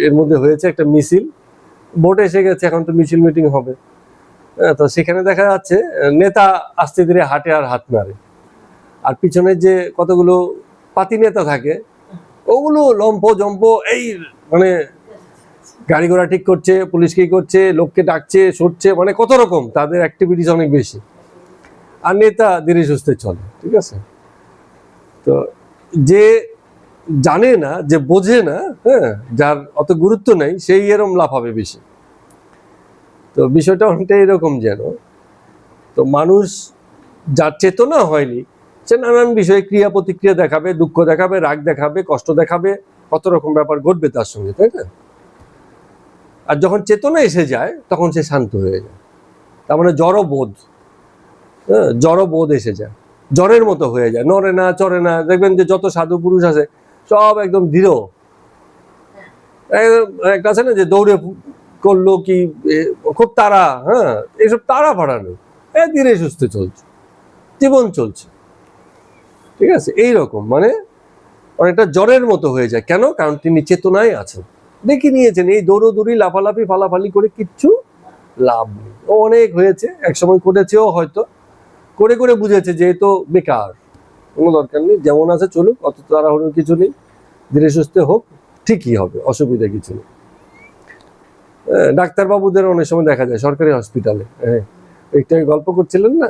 এর মধ্যে হয়েছে একটা মিছিল, ভোট এসে গেছে, এখন তো মিছিল মিটিং হবে, তো সেখানে দেখা যাচ্ছে নেতা আস্তে ধীরে হাঁটে আর হাত নাড়ে, আর পিছনে যে কতগুলো পাতি নেতা থাকে ওগুলো লম্ফ জম্প, এই মানে গাড়ি ঘোড়া ঠিক করছে, পুলিশকে করছে, লোককে ডাকছে, সরছে, মানে কত রকম তাদের অ্যাক্টিভিটিস অনেক বেশি, আর নেতা ধীরে সুস্থে চলে, ঠিক আছে। তো যে জানে না, যে বোঝে না, হ্যাঁ, যার অত গুরুত্ব নেই, সেই এরম লাফাবে বেশি। তো বিষয়টা অনেকটা এরকম যেন, তো মানুষ যার চেতনা হয়নি সে নানান বিষয়ে ক্রিয়া প্রতিক্রিয়া দেখাবে, দুঃখ দেখাবে, রাগ দেখাবে, কষ্ট দেখাবে, কত রকম ব্যাপার ঘটবে তার সঙ্গে, তাই না? আর যখন চেতনা এসে যায় তখন সে শান্ত হয়ে যায়। তার মানে জড়বোধ, হ্যাঁ, জড়বোধ এসে যায়, জ্বরের মতো হয়ে যায়, নড়ে না চড়ে না। দেখবেন যে যত সাধু পুরুষ আছে সব একদম দৃঢ়, একটা আছে না যে দৌড়ে করলো কি খুব তাড়া, হ্যাঁ, এইসব তাড়া ফাড়া নেই, ধীরে সুস্থে চলছে, জীবন চলছে, ঠিক আছে। এইরকম মানে অনেকটা জ্বরের মতো হয়ে যায়। কেন? কারণ তিনি চেতনায় আছেন, দেখে নিয়েছেন এই দৌড়োদৌড়ি লাফালাফি ফালাফালি করে কিচ্ছু লাভ নেই। ও অনেক হয়েছে, একসময় করেছেও, হয়তো করে করে বুঝেছে যে তো বেকার, কোনো দরকার নেই, যেমন আছে চলুক, অত তাড়াহুড়োর কিছু নেই, ধীরে সুস্থে হোক, ঠিকই হবে, অসুবিধা কিছু নেই। ডাক্তারবাবুদের অনেক সময় দেখা যায় সরকারি হসপিটালে, হ্যাঁ, একটু গল্প করছিলেন না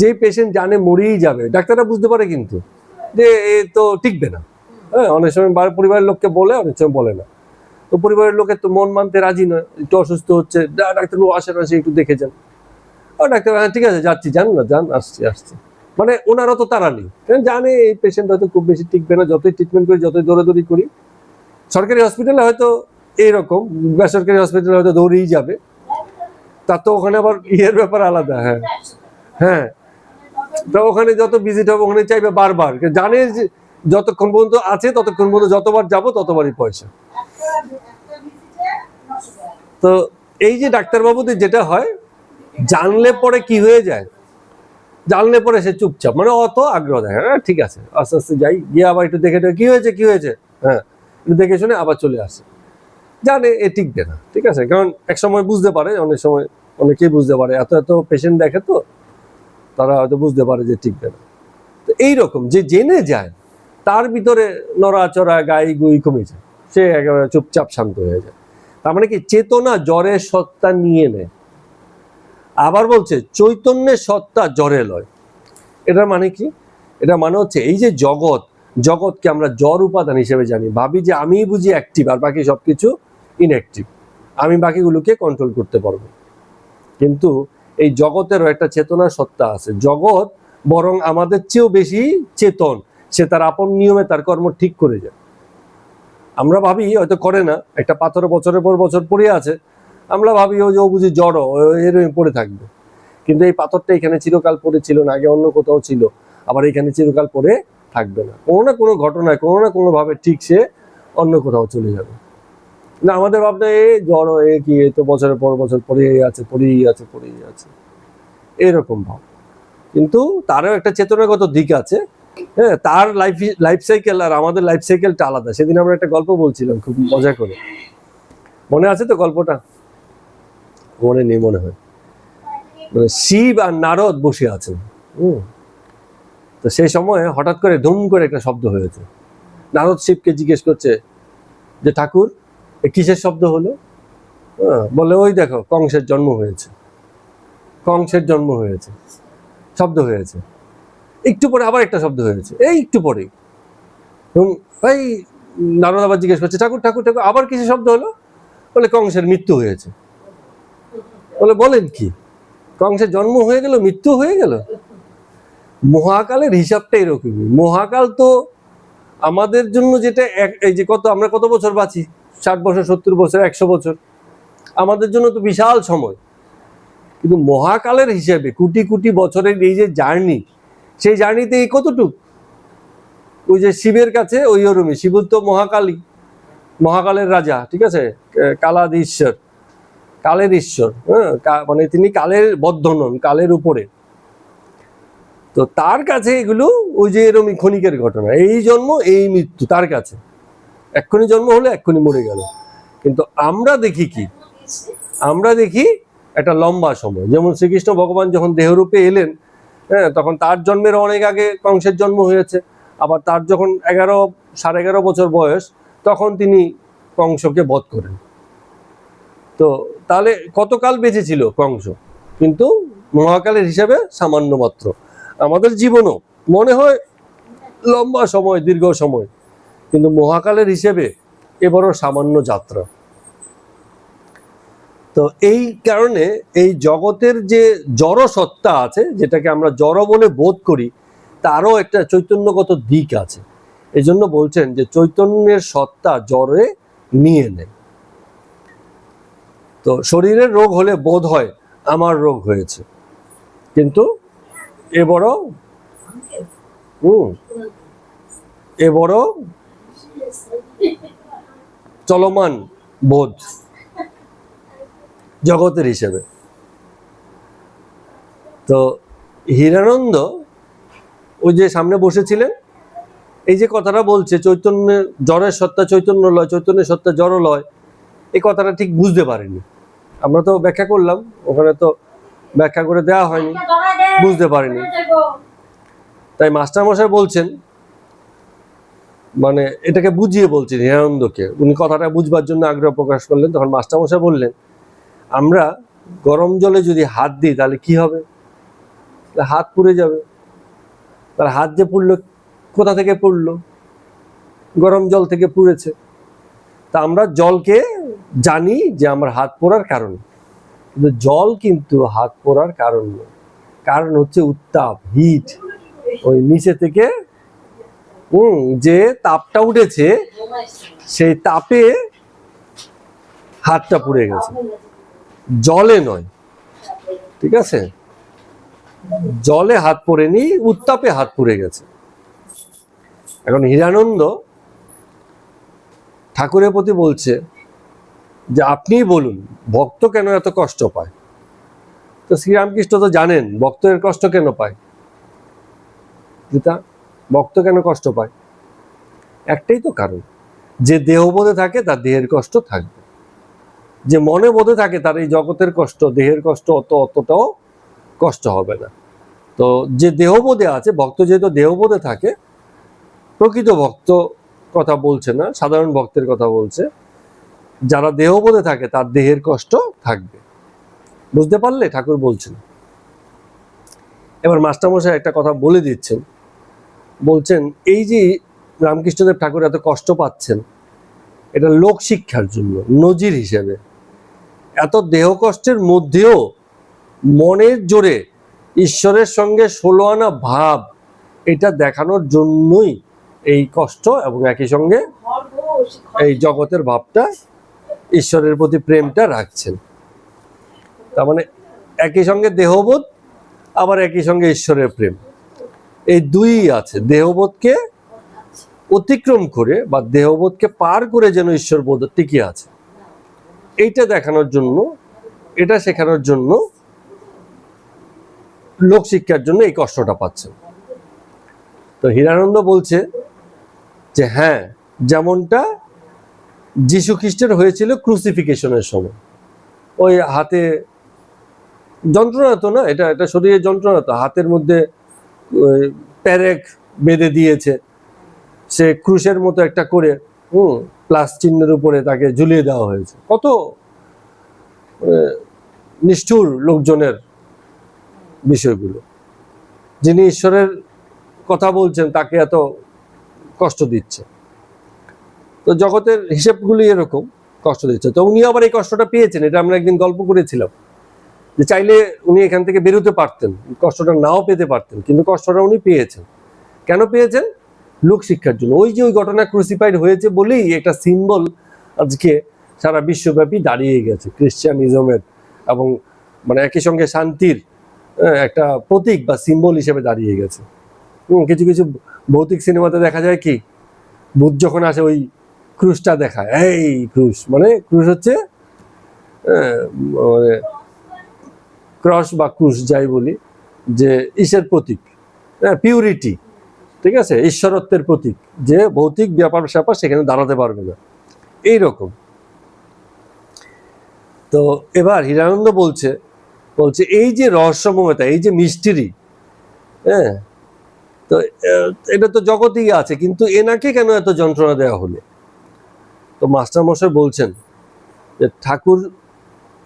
যে পেশেন্ট জানে মরেই যাবে, ডাক্তাররা বুঝতে পারে কিন্তু যে এ তো টিকবে না। হ্যাঁ, অনেক সময় পরিবারের লোককে বলে, অনেক সময় বলে না। তো পরিবারের লোকের তো মন মানতে রাজি নয়, একটু অসুস্থ হচ্ছে, ডাক্তারবাবু আসেন, আসে একটু দেখে যান। ডাক্তার ঠিক আছে যাচ্ছি, যান না, যান, আসছি। মানে ওনারা তো তারা নেই, জানে এই পেশেন্ট হয়তো খুব বেশি টিকবে না, যতই ট্রিটমেন্ট করি, যতই দৌড়াদৌড়ি করি। সরকারি হসপিটালে হয়তো এইরকম, বেসরকারি হসপিটালে হয়তো দৌড়েই যাবে, তার তো ওখানে আবার ইয়ের ব্যাপার আলাদা। হ্যাঁ হ্যাঁ, তো ওখানে যত ভিজিট হবে ওখানে চাইবে বারবার, জানে যে যতক্ষণ পর্যন্ত আছে ততক্ষণ পর্যন্ত যতবার যাব ততবারই পয়সা। তো এই যে ডাক্তারবাবুদের যেটা হয়, জানলে পরে কি হয়ে যায়, জানলে পরে সে চুপচাপ, মানে অত আগ্রহ দেখে, হ্যাঁ ঠিক আছে আস্তে আস্তে যাই, গিয়ে আবার একটু দেখে কি হয়েছে, হ্যাঁ একটু দেখে শুনে আবার চলে আসে। জানে এ টিকবে না, ঠিক আছে, কারণ এক সময় বুঝতে পারে, অনেক সময় অনেকেই বুঝতে পারে, এত পেশেন্ট দেখে তো তারা হয়তো বুঝতে পারে যে টিকবে না। তো এইরকম যে জেনে যায় তার ভিতরে নড়াচড়া গাই গুই কমে যায়, সে একেবারে চুপচাপ শান্ত হয়ে যায়। তার মানে কি, চেতনা জ্বরের সত্তা নিয়ে নেয়। আবার বলছে চৈতন্যের সত্তা জ্বরে লয়। এটার মানে কি? এটা মানে হচ্ছে এই যে জগৎকে আমরা জ্বর উপাদান হিসেবে জানি, ভাবি যে আমি বুঝি অ্যাক্টিভ আর বাকি সবকিছু ইনঅ্যাক্টিভ, আমি বাকিগুলোকে কন্ট্রোল করতে পারবো। কিন্তু এই জগতেরও একটা চেতনা সত্তা আছে। জগৎ বরং আমাদের চেয়েও বেশি চেতন, সে তার আপন নিয়মে তার কর্ম ঠিক করে যায়। আমরা ভাবি হয়তো করে না, একটা পাথর বছরের পর বছর পড়ে আছে, আমরা ভাবি ও যে ও বুঝি জড়, এরকম পড়ে থাকবে। কিন্তু এই পাথরটা এখানে চিরকাল পড়ে ছিল না, আগে অন্য কোথাও ছিল, আবার এখানে চিরকাল পড়ে থাকবে না, কোনো না কোনো ঘটনায় কোনো না কোনো ভাবে ঠিক সে অন্য কোথাও চলে যাবে না। আমাদের ভাবনা এ জড়, এ কি, এ তো বছরের পর বছর পড়েই আছে, এরকম ভাব। কিন্তু তারও একটা চেতনাগত দিক আছে। হ্যাঁ, তার লাইফ সাইকেল আর আমাদের লাইফ সাইকেলটা আলাদা। সেদিন আমরা একটা গল্প বলছিলাম খুব মজা করে, মনে আছে তো গল্পটা? মনে নেই মনে হয়। মানে শিব আর নারদ বসে আছেন, তো সেই সময় হঠাৎ করে ধুম করে একটা শব্দ হয়েছে। নারদ শিবকে জিজ্ঞেস করছে যে ঠাকুর কিসের শব্দ হলো? বলে ওই দেখো কংসের জন্ম হয়েছে, শব্দ হয়েছে। একটু পরে আবার একটা শব্দ হয়েছে, এই একটু পরে ওই নারদ আবার জিজ্ঞেস করছে ঠাকুর আবার কিসের শব্দ হলো? বলে কংসের মৃত্যু হয়েছে। বলে বলেন কি, কংসের জন্ম হয়ে গেল, মৃত্যু হয়ে গেল? মহাকালের হিসাবটা এরকমই। মহাকাল তো আমাদের জন্য যেটা এই যে আমরা কত বছর বাঁচি, 60 বছর, 70 বছর, 100 বছর, আমাদের জন্য তো বিশাল সময়। কিন্তু মহাকালের হিসেবে কোটি কোটি বছরের এই যে জার্নি, সেই জার্নিতে এই কতটুক, ওই যে শিবের কাছে ওই ওরমই, শিব তো মহাকালের রাজা, ঠিক আছে, কালাধীশ্বর, কালের ঈশ্বর। মানে তিনি কালের বদ্ধ নন, কালের উপরে। তো তার কাছে এগুলো ওই যে এরকমই ক্ষণিকের ঘটনা, এই জন্ম এই মৃত্যু তার কাছে, এক্ষুনি জন্ম হলে এক্ষুনি মরে গেল। কিন্তু আমরা দেখি কি, আমরা দেখি একটা লম্বা সময়। যেমন শ্রীকৃষ্ণ ভগবান যখন দেহরূপে এলেন, হ্যাঁ, তখন তার জন্মের অনেক আগে কংসের জন্ম হয়েছে। আবার তার যখন 11.5 বছর বয়স, তখন তিনি কংসকে বধ করেন। তো তাহলে কতকাল বেঁচে ছিল কংস? কিন্তু মহাকালের হিসাবে সামান্য মাত্র। আমাদের জীবনও মনে হয় লম্বা সময়, দীর্ঘ সময়, কিন্তু মহাকালের হিসেবে এবারও সামান্য যাত্রা। তো এই কারণে এই জগতের যে জড় সত্তা আছে, যেটাকে আমরা জড় বলে বোধ করি, তারও একটা চৈতন্যগত দিক আছে। এই জন্য বলছেন যে চৈতন্যের সত্তা জড়ে নিয়ে নেয়। তো শরীরের রোগ হলে বোধ হয় আমার রোগ হয়েছে, কিন্তু এ বড় চলমান বোধ জগতের হিসেবে। তো হীরানন্দ ওই যে সামনে বসেছিলেন, এই যে কথাটা বলছে চৈতন্যের জড়ের সত্তা চৈতন্য লয়, চৈতন্যের সত্তা জড় লয়, এই কথাটা ঠিক বুঝতে পারিনি। আমরা তো ব্যাখ্যা করলাম, ওখানে তো ব্যাখ্যা করে দেওয়া হয়নি, বুঝতে পারিনি। তাই মাস্টারমশাই বলছেন, মানে এটাকে বুঝিয়ে বলছেন হীরানন্দকে, উনি কথাটা বুঝবার জন্য আগ্রহ প্রকাশ করলেন। তখন মাস্টারমশাই বললেন, আমরা গরম জলে যদি হাত দিই তাহলে কি হবে? হাত পুড়ে যাবে। তার হাত যে পুড়লো, কোথা থেকে পুড়লো? গরম জল থেকে পুড়েছে। তা আমরা জলকে জানি যে আমার হাত পোড়ার কারণ, কিন্তু জল কিন্তু হাত পোড়ার কারণ নয়। কারণ হচ্ছে উত্তাপ, হিট। ওই নিচে থেকে যে তাপটা উঠেছে, সেই তাপে হাতটা পুড়ে গেছে, জলে নয়। ঠিক আছে, জলে হাত পোড়েনি, উত্তাপে হাত পুড়ে গেছে। এখন হীরানন্দ ঠাকুরের প্রতি বলছে যে আপনি বলুন ভক্ত কেন এত কষ্ট পায়। তো শ্রীরামকৃষ্ণ তো জানেন ভক্তের কষ্ট কেন পায়। ভক্ত কেন কষ্ট পায়? একটাই তো কারণ, যে দেহবোধে থাকে তার দেহের কষ্ট থাকবে, যে মনে বোধে থাকে তার এই জগতের কষ্ট, দেহের কষ্ট অতটাও কষ্ট হবে না। তো যে দেহবোধে আছে, ভক্ত যেহেতু দেহবোধে থাকে, প্রকৃত ভক্ত কথা বলছে না, সাধারণ ভক্তের কথা বলছে, যারা দেহবোধে থাকে তার দেহের কষ্ট থাকবে। বুঝতে পারলে ঠাকুর বলছেন। এবার মাস্টারমশাই একটা কথা বলে দিচ্ছেন, বলছেন এই যে রামকৃষ্ণদেব ঠাকুর এত কষ্ট পাচ্ছেন, এটা লোক শিক্ষার জন্য, নজির হিসেবে। এত দেহ কষ্টের মধ্যেও মনের জোরে ঈশ্বরের সঙ্গে 16 আনা ভাব, এটা দেখানোর জন্যই এই কষ্ট, এবং একই সঙ্গে এই জগতের ভাবটা, ঈশ্বরের প্রতি প্রেমটা রাখছেন। তার মানে একই সঙ্গে দেহবোধ, আবার একই সঙ্গে ঈশ্বরের প্রেম, এই দুই আছে। দেহবোধকে অতিক্রম করে বা দেহবোধকে পার করে যেন ঈশ্বরবোধ টিকে আছে, এইটা দেখানোর জন্য, এটা শেখানোর জন্য, লোক শিক্ষার জন্য এই কষ্টটা পাচ্ছেন। তো হীরানন্দ বলছে যে হ্যাঁ, যেমনটা যীশু খ্রিস্টের হয়েছিল ক্রুসিফিকেশনের সময়, ওই হাতে যন্ত্রণা তো না, এটা শরীরে যন্ত্রণা তো, হাতের মধ্যে প্যারেক বেঁধে দিয়েছে, সে ক্রুশের মতো একটা করে প্লাস চিহ্নের উপরে তাকে ঝুলিয়ে দেওয়া হয়েছে। কত নিষ্ঠুর লোকজনের বিষয়গুলো, যিনি ঈশ্বরের কথা বলছেন তাকে এত কষ্ট দিচ্ছে। তো জগতের হিসেবগুলি এরকম কষ্ট দিচ্ছে। তো উনি আবার এই কষ্টটা পেয়েছেন, এটা আমরা একদিন গল্প করেছিলাম, যে চাইলে উনি এখান থেকে বেরোতে পারতেন, কষ্টটা নাও পেতে পারতেন, কিন্তু কষ্টটা উনি পেয়েছেন। কেন পেয়েছেন? লোক শিক্ষার জন্য। ওই যে ওই ঘটনা ক্রুসিফাইড হয়েছে বলেই একটা সিম্বল আজকে সারা বিশ্বব্যাপী দাঁড়িয়ে গেছে খ্রিস্টানিজমের, এবং মানে একই সঙ্গে শান্তির একটা প্রতীক বা সিম্বল হিসেবে দাঁড়িয়ে গেছে। কিছু কিছু ভৌতিক সিনেমাতে দেখা যায় কি, ভূত যখন আসে ওই ক্রুশটা দেখায়, এই ক্রুশ মানে, ক্রুশ হচ্ছে মানে ক্রস বা ক্রুশ যাই বলি, যে ঈশ্বরের প্রতীক, পিউরিটি, ঠিক আছে, ঈশ্বরত্বের প্রতীক, যে ভৌতিক ব্যাপার স্যাপার সেখানে দাঁড়াতে পারবে না, এইরকম। তো এবার হীরানন্দ বলছে এই যে রহস্যময়তা, এই যে মিস্ট্রি, হ্যাঁ, তো এটা তো জগতেই আছে, কিন্তু এনাকে কেন এত যন্ত্রণা দেওয়া হলো? তো মাস্টারমশাই বলছেন যে ঠাকুর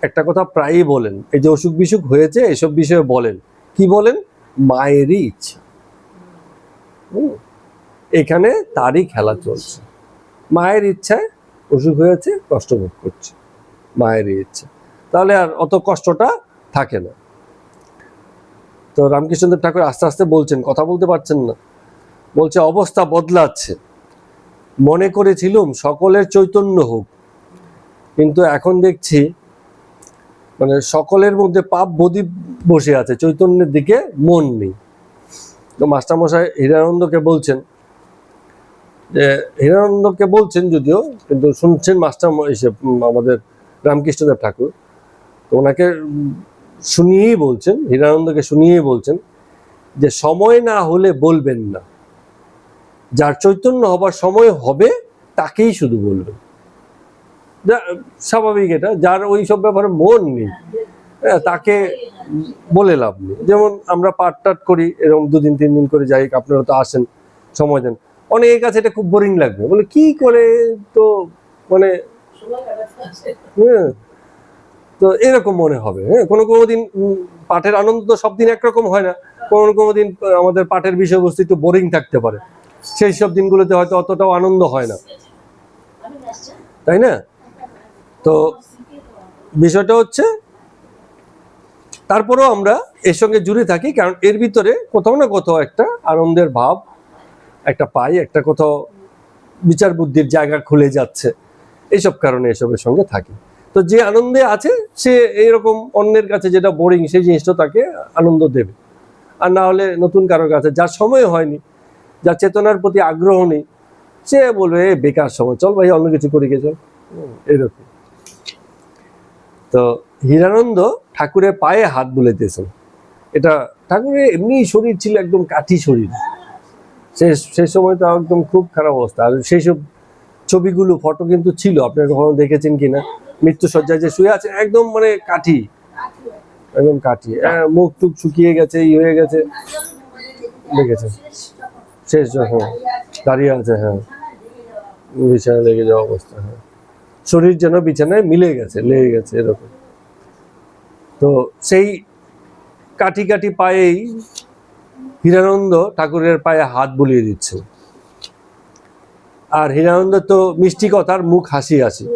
একটা কথা প্রায়ই বলেন, এই যে অসুখ বিসুখ হয়েছে এসব বিষয়ে বলেন, কি বলেন? মায়েরই ইচ্ছা। এখানে তারই খেলা চলছে, মায়ের ইচ্ছায় অসুখ হয়েছে, কষ্ট ভোগ করছে, মায়েরই ইচ্ছা, তাহলে আর অত কষ্টটা থাকে না। তো রামকৃষ্ণদেব ঠাকুর আস্তে আস্তে বলছেন, কথা বলতে পারছেন না, বলছে অবস্থা বদলাচ্ছে, মনে করেছিলুম সকলের চৈতন্য হোক, কিন্তু এখন দেখছি মানে সকলের মধ্যে পাপ বোধি বসে আছে, চৈতন্যের দিকে মন নেই। তো মাস্টারমশাই হীরানন্দকে বলছেন, যে হীরানন্দকে বলছেন যদিও, কিন্তু শুনছেন মাস্টার আমাদের রামকৃষ্ণদেব ঠাকুর, তো ওনাকে শুনিয়েই বলছেন, হীরানন্দকে শুনিয়েই বলছেন যে সময় না হলে বলবেন না, যার চৈতন্য হবার সময় হবে তাকেই শুধু বলবেন। স্বাভাবিক এটা, যার ওই সব ব্যাপারে মন নেই তাকে বলে লাভ নেই। যেমন আমরা পাঠ টাট করি, এরকম 2 দিন 3 দিন করে যাই, আপনারা তো আসেন, সময় দেন, অনেকের কাছে এটা খুব বোরিং লাগবে, বলে কি করে, তো মানে তো এরকম মনে হবে। কোনো দিন পাঠের আনন্দ তো সব দিন একরকম হয় না, কোনো দিন আমাদের পাঠের বিষয়বস্তু একটু বোরিং থাকতে পারে, সেই সব দিনগুলোতে হয়তো অতটাও আনন্দ হয় না, তাই না? তো বিষয়টা হচ্ছে তারপরেও আমরা এর সঙ্গে জুড়ে থাকি, কারণ এর ভিতরে কোথাও না কোথাও একটা আনন্দের ভাব একটা পাই, একটা কোথাও বিচার বুদ্ধির জায়গা খুলে যাচ্ছে, এইসব কারণে এসবের সঙ্গে থাকি। তো যে আনন্দে আছে সে এইরকম অন্যের কাছে যেটা বোরিং সেই জিনিসটা তাকে আনন্দ দেবে, আর না হলে নতুন কারোর কাছে যার সময় হয়নি, যার চেতনার প্রতি আগ্রহ নেই, সে বলবে বেকার সময়, চল ভাই অন্য কিছু করি গে চল, এরকম। তো হীরানন্দ ঠাকুরের পায়ে হাত বুলাইতেছেন। এটা ঠাকুরের এমনি শরীর ছিল একদম কাঠি শরীর, সেই সময় তো একদম খুব খারাপ অবস্থা। আর সেই সব ছবিগুলো ফটো কিন্তু ছিল, আপনারা কখনো দেখেছেন কিনা, মৃত্যুসজ্জায় যে শুয়ে আছে একদম মানে কাঠি, একদম কাঠি, মুখ টুক শুকিয়ে গেছে, ই হয়ে গেছে, দেখেছেন শেষ যখন দাঁড়িয়ে আছে, হ্যাঁ বিছানায় লেগে যাওয়া অবস্থা, হ্যাঁ শরীর যেন বিছানায় মিলে গেছে, লেগে গেছে এরকম। তো সেই কাঠি কাঠি পায়েই হীরানন্দ ঠাকুরের পায়ে হাত বুলিয়ে দিচ্ছে। আর হীরানন্দ তো মিষ্টি কথার মুখ হাসি হাসি।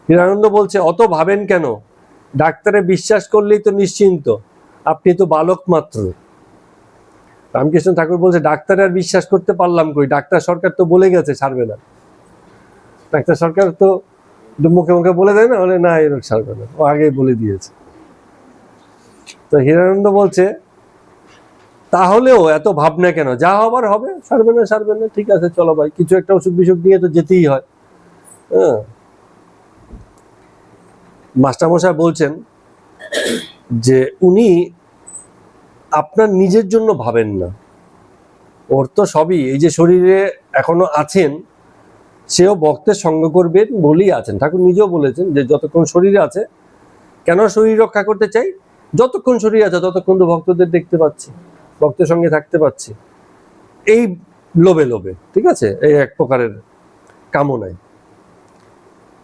হীরানন্দ বলছে, অত ভাবেন কেন, ডাক্তারে বিশ্বাস করলেই তো নিশ্চিন্ত, আপনি তো বালক মাত্র। রামকৃষ্ণ ঠাকুর বলছে, ডাক্তারে আর বিশ্বাস করতে পারলাম কই, ডাক্তার সরকার তো বলে গেছে ছাড়বে না। ডাক্তার সরকার তো মুখে মুখে বলে দেয় না, বলে না এরকম ছাড়বে না, ও আগেই বলে দিয়েছে। তো হীরানন্দ বলছে, তাহলেও এত ভাবনা কেন, যা হবার হবে, সারবে না সারবে না, ঠিক আছে চলো ভাই, কিছু একটা অসুখ বিসুখ নিয়ে তো যেতেই হয়। হ্যাঁ, মাস্টারমশাই বলছেন যে উনি আপনার নিজের জন্য ভাবেন না, ওর তো সবই, এই যে শরীরে এখনো আছেন, সেও ভক্তের সঙ্গ করবেন বলেই আছেন। ঠাকুর নিজেও বলেছেন যে যতক্ষণ শরীরে আছে, কেন শরীর রক্ষা করতে চাই, যতক্ষণ শরীর আছে ততক্ষণ তো ভক্তদের দেখতে পাচ্ছি, ভক্তের সঙ্গে থাকতে পাচ্ছি, এই লোভে লোভে, ঠিক আছে, এই এক প্রকারের কামনায়।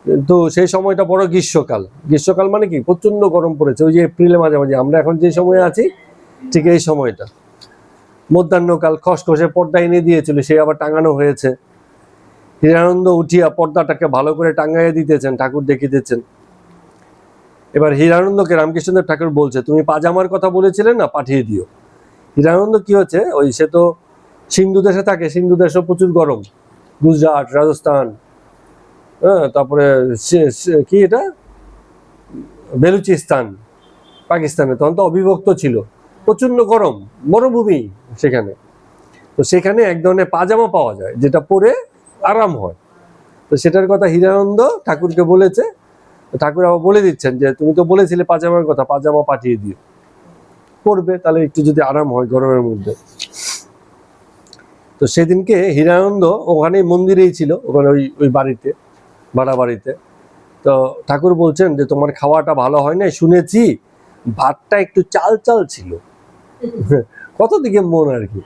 কিন্তু সেই সময়টা বড় গ্রীষ্মকাল, গ্রীষ্মকাল মানে কি প্রচন্ড গরম পড়েছে, ওই যে এপ্রিলের মাঝামাঝি, আমরা এখন যে সময়ে আছি ঠিক এই সময়টা, মধ্যাহ্নকাল, খসখসে পর্দা এনে দিয়েছিল, সে আবার টাঙানো হয়েছে। হীরানন্দ উঠিয়া পর্দাটাকে ভালো করে টাঙাইয়া দিতেছেন, ঠাকুর দেখিতেছেন। এবার হীরানন্দকে রামকৃষ্ণদেব ঠাকুর বলছে, তুমি পাজামার কথা বলেছিলে না, পাঠিয়ে দিও। হীরানন্দ কি হচ্ছে, ওই সে তো সিন্ধু দেশে থাকে, সিন্ধু দেশও প্রচুর গরম, গুজরাট, রাজস্থান, হ্যাঁ, তারপরে কি এটা বেলুচিস্তান, পাকিস্তানে তখন তো অবিভক্ত ছিল, প্রচন্ড গরম, মরুভূমি সেখানে। তো সেখানে এক ধরনের পাজামা পাওয়া যায় যেটা পরে আরাম হয়, তো সেটার কথা হীরানন্দ ঠাকুরকে বলেছে। ঠাকুর আবার বলে দিচ্ছেন যে তুমি তো বলেছিলে পাজামার কথা, পাজামা পাঠিয়ে দিও, পরবে, তাহলে একটু যদি আরাম হয় গরমের মধ্যে। তো সেদিনকে হীরানন্দ ওখানে মন্দিরেই ছিল, ওখানে ওই বাড়িতে, ভাড়া বাড়িতে। তো ঠাকুর বলছেন যে তোমার খাওয়াটা ভালো হয় না, শুনেছি ভাতটা একটু চাল চাল ছিল, কত দিকে মন আর কি,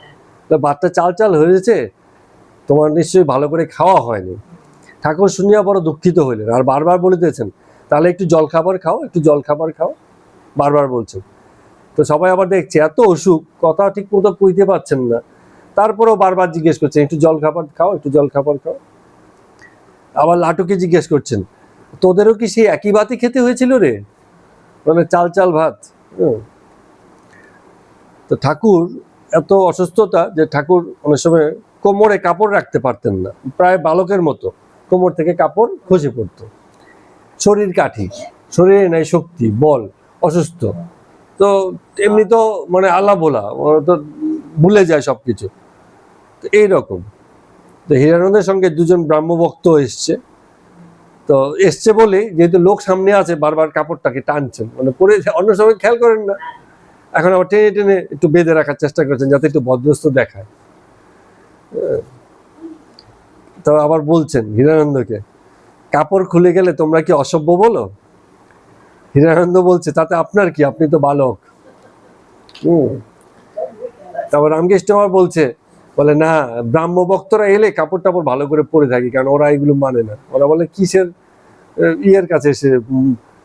ভাতটা চাল চাল হয়েছে, তোমার নিশ্চয়ই ভালো করে খাওয়া হয়নি। ঠাকুর শুনিয়া বড় দুঃখিত হইলেন, আর বারবার বলিতেছেন তাহলে একটু জল খাবার খাও, একটু জল খাবার খাও, বারবার বলছেন। তো সবাই আবার দেখছে এত অসুখ, কথা ঠিক মতো কইতে পারছেন না, তারপরেও বারবার জিজ্ঞেস করছেন একটু জল খাবার খাও, একটু জল খাবার খাও। আবার লাটুকে জিজ্ঞেস করছেন, তোদেরও কি সেই একই ভাতই খেতে হয়েছিল রে, মানে চাল চাল ভাত। তো ঠাকুর এত অসুস্থতা যে ঠাকুর অনেক সময় কোমরে কাপড় রাখতে পারতেন না, প্রায় বালকের মতো কোমর থেকে কাপড় খসে পড়তো, শরীর কাঠি, শরীরে নাই শক্তি বল, অসুস্থ। তো এমনি তো মানে আল্লাহ বলা তো ভুলে যায় সবকিছু, তো এইরকম। তো হীরানন্দের সঙ্গে দুজন ব্রাহ্মভক্ত এসছে, তো এসছে বলে যেহেতু লোক সামনে আছে বারবার কাপড়টাকে টানছেন, মানে পরে অন্য সময় খেয়াল করেন না, এখন আবার টেনে টেনে একটু বেঁধে রাখার চেষ্টা করছেন যাতে একটু ভদ্রস্ত দেখায়। তো আবার বলছেন হীরানন্দকে, কাপড় খুলে গেলে তোমরা কি অসভ্য বলো? হীরানন্দ বলছে, তাতে আপনার কি, আপনি তো বালক। তারপর রামকৃষ্ণ আবার বলছে, বলে না, ব্রাহ্ম ভক্তরা এলে কাপড় টাপড় ভালো করে পরে থাকি, কারণ ওরা এগুলো মানে না, ওরা বলে কিসের ইয়ের কাছে এসে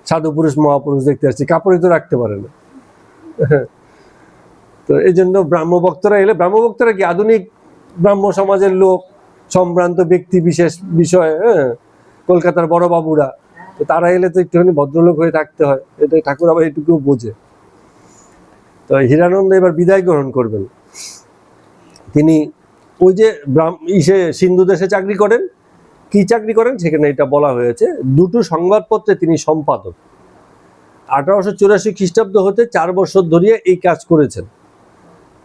সাধু পুরুষ মহাপুরুষ দেখতে আসছি, কাপড়ই তো রাখতে পারে না। তো এই জন্য ব্রাহ্মভক্তরা এলে, ব্রাহ্মভক্তরা কি আধুনিক ব্রাহ্ম সমাজের লোক, সম্ভ্রান্ত ব্যক্তি বিশেষ বিষয়, হ্যাঁ, কলকাতার বড় বাবুরা, তো তারা এলে তো একটুখানি ভদ্রলোক হয়ে থাকতে হয়, এটা ঠাকুর আবার এটুকু বোঝে। তো হীরানন্দ এবার বিদায় গ্রহণ করবেন। তিনি ওই যে সিন্ধু দেশে চাকরি করেন, কি চাকরি করেন সেখানে এটা বলা হয়েছে, দুটো সংবাদপত্রে তিনি সম্পাদক। 1884 খ্রিস্টাব্দ হতে 4 বছর ধরিয়ে এই কাজ করেছেন।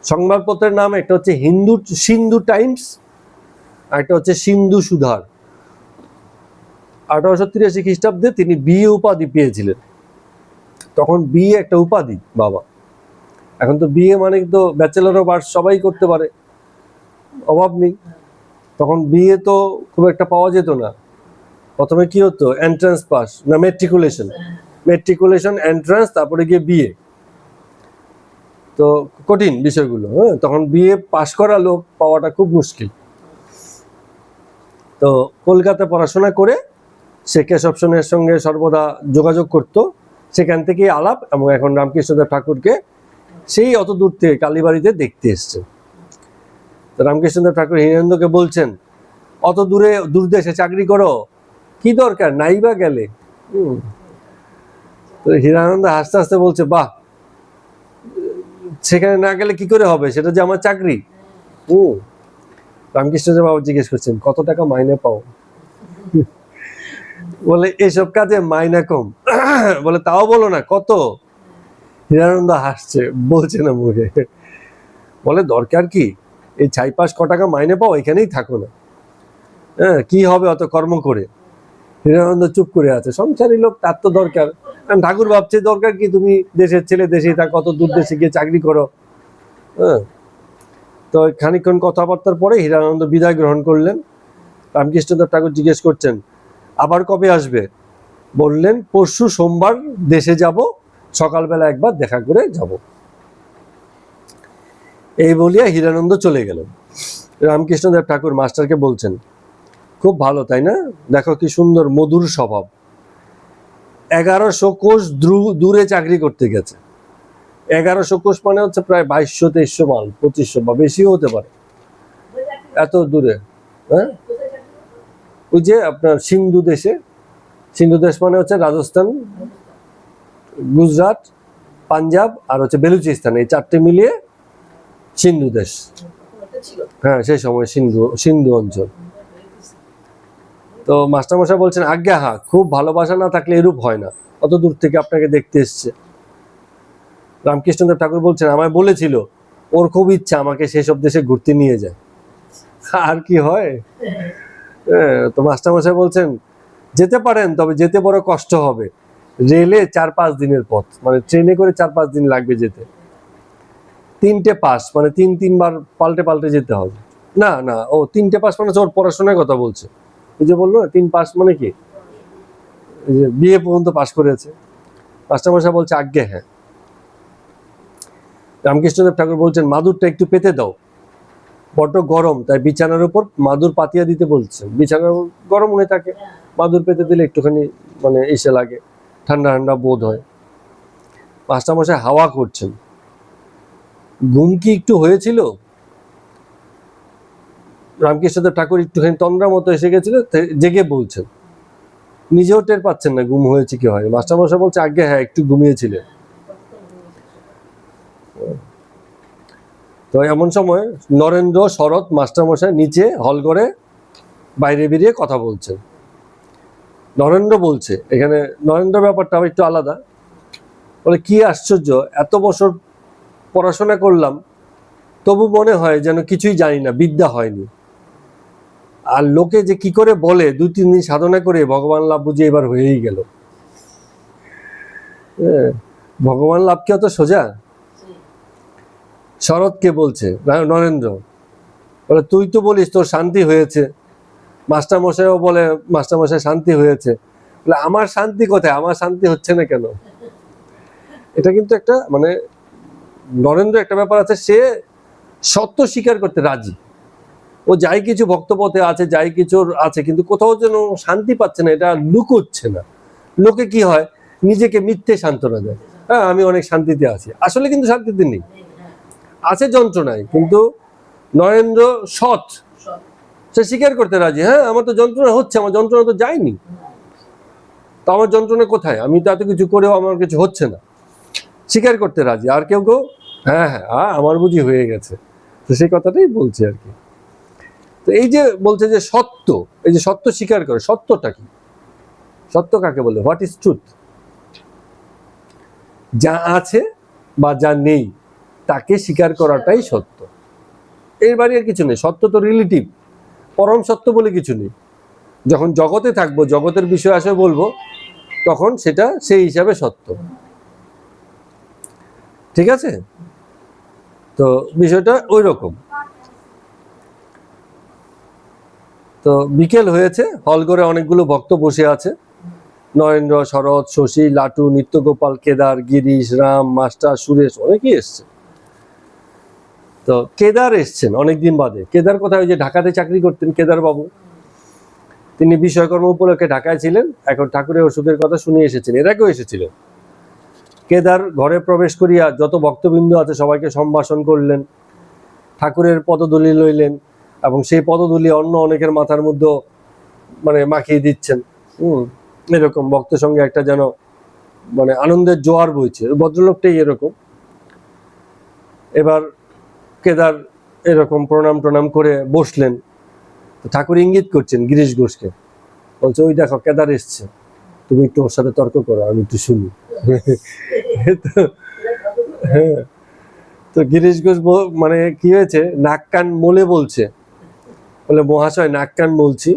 সংবাদপত্রের নাম একটা হচ্ছে সিন্ধু টাইমস, আর একটা হচ্ছে সিন্ধু সুধার। 1883 খ্রিস্টাব্দে তিনি বিএ উপাধি পেয়েছিলেন। তখন বিএ একটা উপাধি বাবা, এখন তো বিএ মানে তো ব্যাচেলর অফ আর্টস সবাই করতে পারে, অভাব নেই। তখন বিএ তো খুব একটা পাওয়া যেত না। প্রথমে কি হতো, এন্ট্রান্স পাস না মেট্রিকুলেশন এন্ট্রান্স, তারপরে গিয়ে বিএ, তো কঠিন বিষয়গুলো। হ্যাঁ, তখন বিএ পাশ করা লোক পাওয়াটা খুব মুশকিল। তো কলকাতায় পড়াশোনা করে সে কেশব সেনের সঙ্গে সর্বদা যোগাযোগ করত, সেখান থেকেই আলাপ, এবং এখন রামকৃষ্ণদেব ঠাকুরকে সেই অত দূর থেকে কালীবাড়িতে দেখতে এসছে। তো রামকৃষ্ণদেব ঠাকুর হীরানন্দকে বলছেন, অত দূর দেশে চাকরি করো, কি দরকার, নাই বা গেলে। তো হীরানন্দ হাসতে হাসতে বলছে, বাহ, সেখানে না গেলে কি করে হবে, সেটা যে আমার চাকরি। রামকৃষ্ণদেব বাবা জিজ্ঞেস করছেন, কত টাকা মাইনে পাও? বলে, এসব কাজে মাইনা কম। বলে, তাও বলো না কত? হীরানন্দ হাসছে, বলছে না মুখে। বলে, দরকার কি, এই 4-5 টাকা মাইনে পাও, এখানেই থাকো না, হ্যাঁ, কি হবে অত কর্ম করে। হীরানন্দ চুপ করে আছে, সংসারী লোক, তার তো দরকার। ঠাকুর ভাবছে, দরকার কি, তুমি দেশের ছেলে, দেশেই থাকো, কত দূর দেশে গিয়ে চাকরি করো। হ্যাঁ, তো খানিকক্ষণ কথাবার্তার পরে হীরানন্দ বিদায় গ্রহণ করলেন। রামকৃষ্ণদেব ঠাকুর জিজ্ঞেস করছেন, আবার কবে আসবে? বললেন, পরশু সোমবার দেশে যাব, সকালবেলা একবার দেখা করে যাব। এই বলিয়া হীরানন্দ চলে গেলেন। রামকৃষ্ণদেব ঠাকুর মাস্টারকে বলছেন, খুব ভালো তাই না, দেখো কি সুন্দর মধুর স্বভাব। 1100 কোষ দূরে চাকরি করতে গেছে। 1100 কোষ মানে হচ্ছে প্রায় 2200-2300 মাইল, 2500 বা বেশিও হতে পারে, এত দূরে। হ্যাঁ, ওই যে আপনার সিন্ধু দেশে, সিন্ধু দেশ মানে হচ্ছে রাজস্থান, গুজরাট, পাঞ্জাব আর হচ্ছে বেলুচিস্তান, এই 4টে মিলিয়ে সিন্ধু দেশ। হ্যাঁ, সেই সময় সিন্ধু অঞ্চল। তো মাস্টারমশাই বলছেন, আজ্ঞা হ্যাঁ, খুব ভালোবাসা না থাকলে এরূপ হয় না, অত দূর থেকে আপনাকে দেখতে এসছে। রামকৃষ্ণদেব ঠাকুর বলছেন, আমায় বলেছিল ওর খুব ইচ্ছা আমাকে সেসব দেশে ঘুরতে নিয়ে যায়, আর কি হয়। তো মাস্টারমশাই বলছেন, যেতে পারেন, তবে যেতে বড় কষ্ট হবে, রেলে 4-5 দিনের পথ, মানে ট্রেনে করে 4-5 দিন লাগবে যেতে। 3টে পাস মানে 3-3 বার পাল্টে যেতে হবে। না না, ও 3টে পাস মানে ওর পড়াশোনার কথা বলছে। ওই যে বললো 3 পাস মানে কি, বিএ পর্যন্ত পাস করেছে। মাস্টারমশাই বলছে, আজ্ঞে হ্যাঁ। রামকৃষ্ণদেব ঠাকুর বলছেন, মাদুরটা একটু পেতে দাও, বড্ড গরম, তাই বিছানার উপর মাদুর পাতিয়া দিতে বলছেন। বিছানা গরম হয়ে থাকে, মাদুর পেতে দিলে একটুখানি মানে এসে লাগে, ঠান্ডা ঠান্ডা বোধ হয়। মাস্টারমশাই হাওয়া করছেন। ঘুম কি একটু হয়েছিল? রামকৃষ্ণদেব ঠাকুর একটুখানি তন্দ্রার মতো এসে গেছিল, জেগে বলছেন, নিজেও টের পাচ্ছেন না ঘুম হয়েছে কি হয়। মাস্টারমশাই বলছে, আজ্ঞে হ্যাঁ, একটু ঘুমিয়েছিলেন। তো এমন সময় নরেন্দ্র, শরৎ, মাস্টারমশাই নিচে হল করে বাইরে বেরিয়ে কথা বলছেন। নরেন্দ্র বলছে, এখানে নরেন্দ্র ব্যাপারটা একটু আলাদা। বলে, কি আশ্চর্য, এত বছর পড়াশোনা করলাম, তবু মনে হয় যেন কিছুই জানি না, বিদ্যা হয়নি। আর লোকে যে কি করে বলে 2-3 দিন সাধনা করে ভগবান লাভ বুঝে এবার হয়েই গেল। ভগবান লাভ কি অত সোজা? শরৎকে বলছে নরেন্দ্র, বলে, তুই তো বলিস তোর শান্তি হয়েছে, মাস্টারমশাইও বলে মাস্টারমশাই শান্তি হয়েছে, বলে আমার শান্তি কোথায়, আমার শান্তি হচ্ছে না কেন? এটা কিন্তু একটা মানে নরেন্দ্র একটা ব্যাপার আছে, সে সত্য স্বীকার করতে রাজি। ও যাই কিছু ভক্তপথে আছে, যাই কিছু আছে, কিন্তু কোথাও যেন শান্তি পাচ্ছে না, এটা লুকোচ্ছে না। লোকে কি হয়, নিজেকে মিথ্যে সান্ত্বনা দেয়, হ্যাঁ আমি অনেক শান্তিতে আছি, আসলে কিন্তু শান্তিতে নেই। আছে যন্ত্রণায়, কিন্তু নরেন্দ্র সৎ, সে স্বীকার করতে রাজি। হ্যাঁ, আমার তো যন্ত্রণা হচ্ছে, আমার যন্ত্রণা তো যায়নি, তো আমার যন্ত্রণা কোথায়, আমি তো এত কিছু করেও আমার কিছু হচ্ছে না, স্বীকার করতে রাজি। আর কেউ কেউ হ্যাঁ হ্যাঁ আমার বুঝি হয়ে গেছে, তো সেই কথাটাই বলছে আর কি। তো এই যে বলছে যে সত্য, এই যে সত্য স্বীকার করে, সত্যটা কি, সত্য কাকে বলে, হোয়াট ইজ ট্রুথ? যা আছে বা যা নেই তাকে স্বীকার করাটাই সত্য। এর বাইরে আর কিছু নেই। সত্য তো রিলেটিভ, পরম সত্য বলে কিছু নেই। যখন জগতে থাকবো, জগতের বিষয় আসে বলবো, তখন সেটা সেই হিসাবে সত্য। ঠিক আছে, তো বিষয়টা ওই রকম। তো বিকেল হয়েছে, হল ঘরে অনেকগুলো ভক্ত বসে আছে। নরেন্দ্র, শরৎ, শশী, লাটু, নিত্যগোপাল, কেদার, গিরিশ, রাম, মাস্টার, সুরেশ, অনেকেই এসছে। তো কেদার এসছেন অনেকদিন বাদে। কেদার কোথায়? ওই যে ঢাকাতে চাকরি করতেন কেদার বাবু, তিনি বিষয়কর্ম উপলক্ষে ঢাকায় ছিলেন, এখন ঠাকুরের ওষুধের কথা শুনে এসেছেন, এর আগেও এসেছিলেন। কেদার ঘরে প্রবেশ করিয়া যত ভক্তবৃন্দ আছে সবাইকে সম্ভাষণ করলেন, ঠাকুরের পদধূলি লইলেন, এবং সেই পদধূলি অন্য অনেকের মাথার মধ্যে মানে মাখিয়ে দিচ্ছেন। এরকম ভক্তের সঙ্গে একটা যেন মানে আনন্দের জোয়ার বইছে। ভদ্রলোকটাই এরকম। এবার কেদার এরকম প্রণাম করে বসলেন। ঠাকুর ইঙ্গিত করছেন গিরিশ ঘোষকে, বলছে ওই দেখো কেদার এসছে, তুমি একটু ওর সাথে তর্ক করো, আমি একটু শুনি। হ্যাঁ, তো গিরিশ ঘোষ মানে কি হয়েছে, নাক কান মলে বলছে, বলে মহাশয় নাক কান বলছি,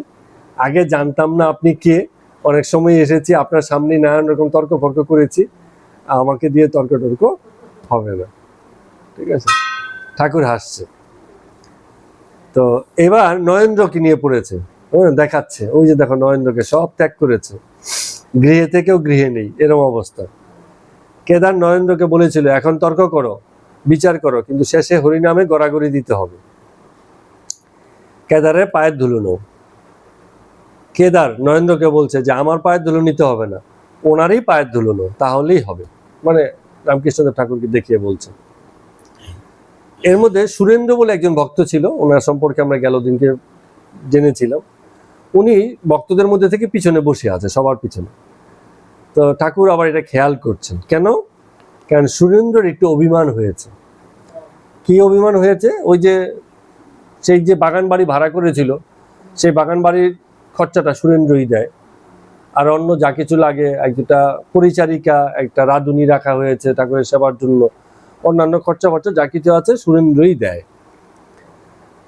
আগে জানতাম না আপনি কে, অনেক সময় এসেছি আপনার সামনে নানান রকম তর্ক ফর্ক করেছি, আমাকে দিয়ে তর্ক টর্ক হবে না। ঠিক আছে, ঠাকুর হাসছে। তো এবার নরেন্দ্রকে নিয়ে পড়েছে, দেখাচ্ছে ওই যে দেখো নরেন্দ্রকে, সব ত্যাগ করেছে, গৃহে থেকেও গৃহে নেই, এরকম অবস্থা। কেদার নরেন্দ্রকে বলেছিল এখন তর্ক করো, বিচার করো, কিন্তু শেষে হরিনামে গড়াগড়ি দিতে হবে। কেদারের পায়ের ধুলো নাও। কেদার নরেন্দ্রকে বলছে যে আমার পায়ের ধুলো নিতে হবে না, ওনারই পায়ের ধুলো নাও, তাহলেই হবে, মানে রামকৃষ্ণদেব ঠাকুরকে দেখিয়ে বলছে। এর মধ্যে সুরেন্দ্র বলে একজন ভক্ত ছিল, ওনার সম্পর্কে আমরা গেল দিনকে জেনেছিলাম। উনি ভক্তদের মধ্যে থেকে পিছনে বসে আছে, সবার পিছনে। তো ঠাকুর আবার এটা খেয়াল করছেন, কেন? কারণ সুরেন্দ্রর একটু অভিমান হয়েছে। কি অভিমান হয়েছে? ওই যে সেই যে বাগান বাড়ি ভাড়া করেছিল, সেই বাগান বাড়ির খরচাটা সুরেন্দ্রই দেয়, আর অন্য যা কিছু লাগে, একটা পরিচারিকা, একটা রাঁধুনি রাখা হয়েছে ঠাকুরের সেবার জন্য, অন্যান্য খরচা যা কিছু আছে সুরেন্দ্রই দেয়।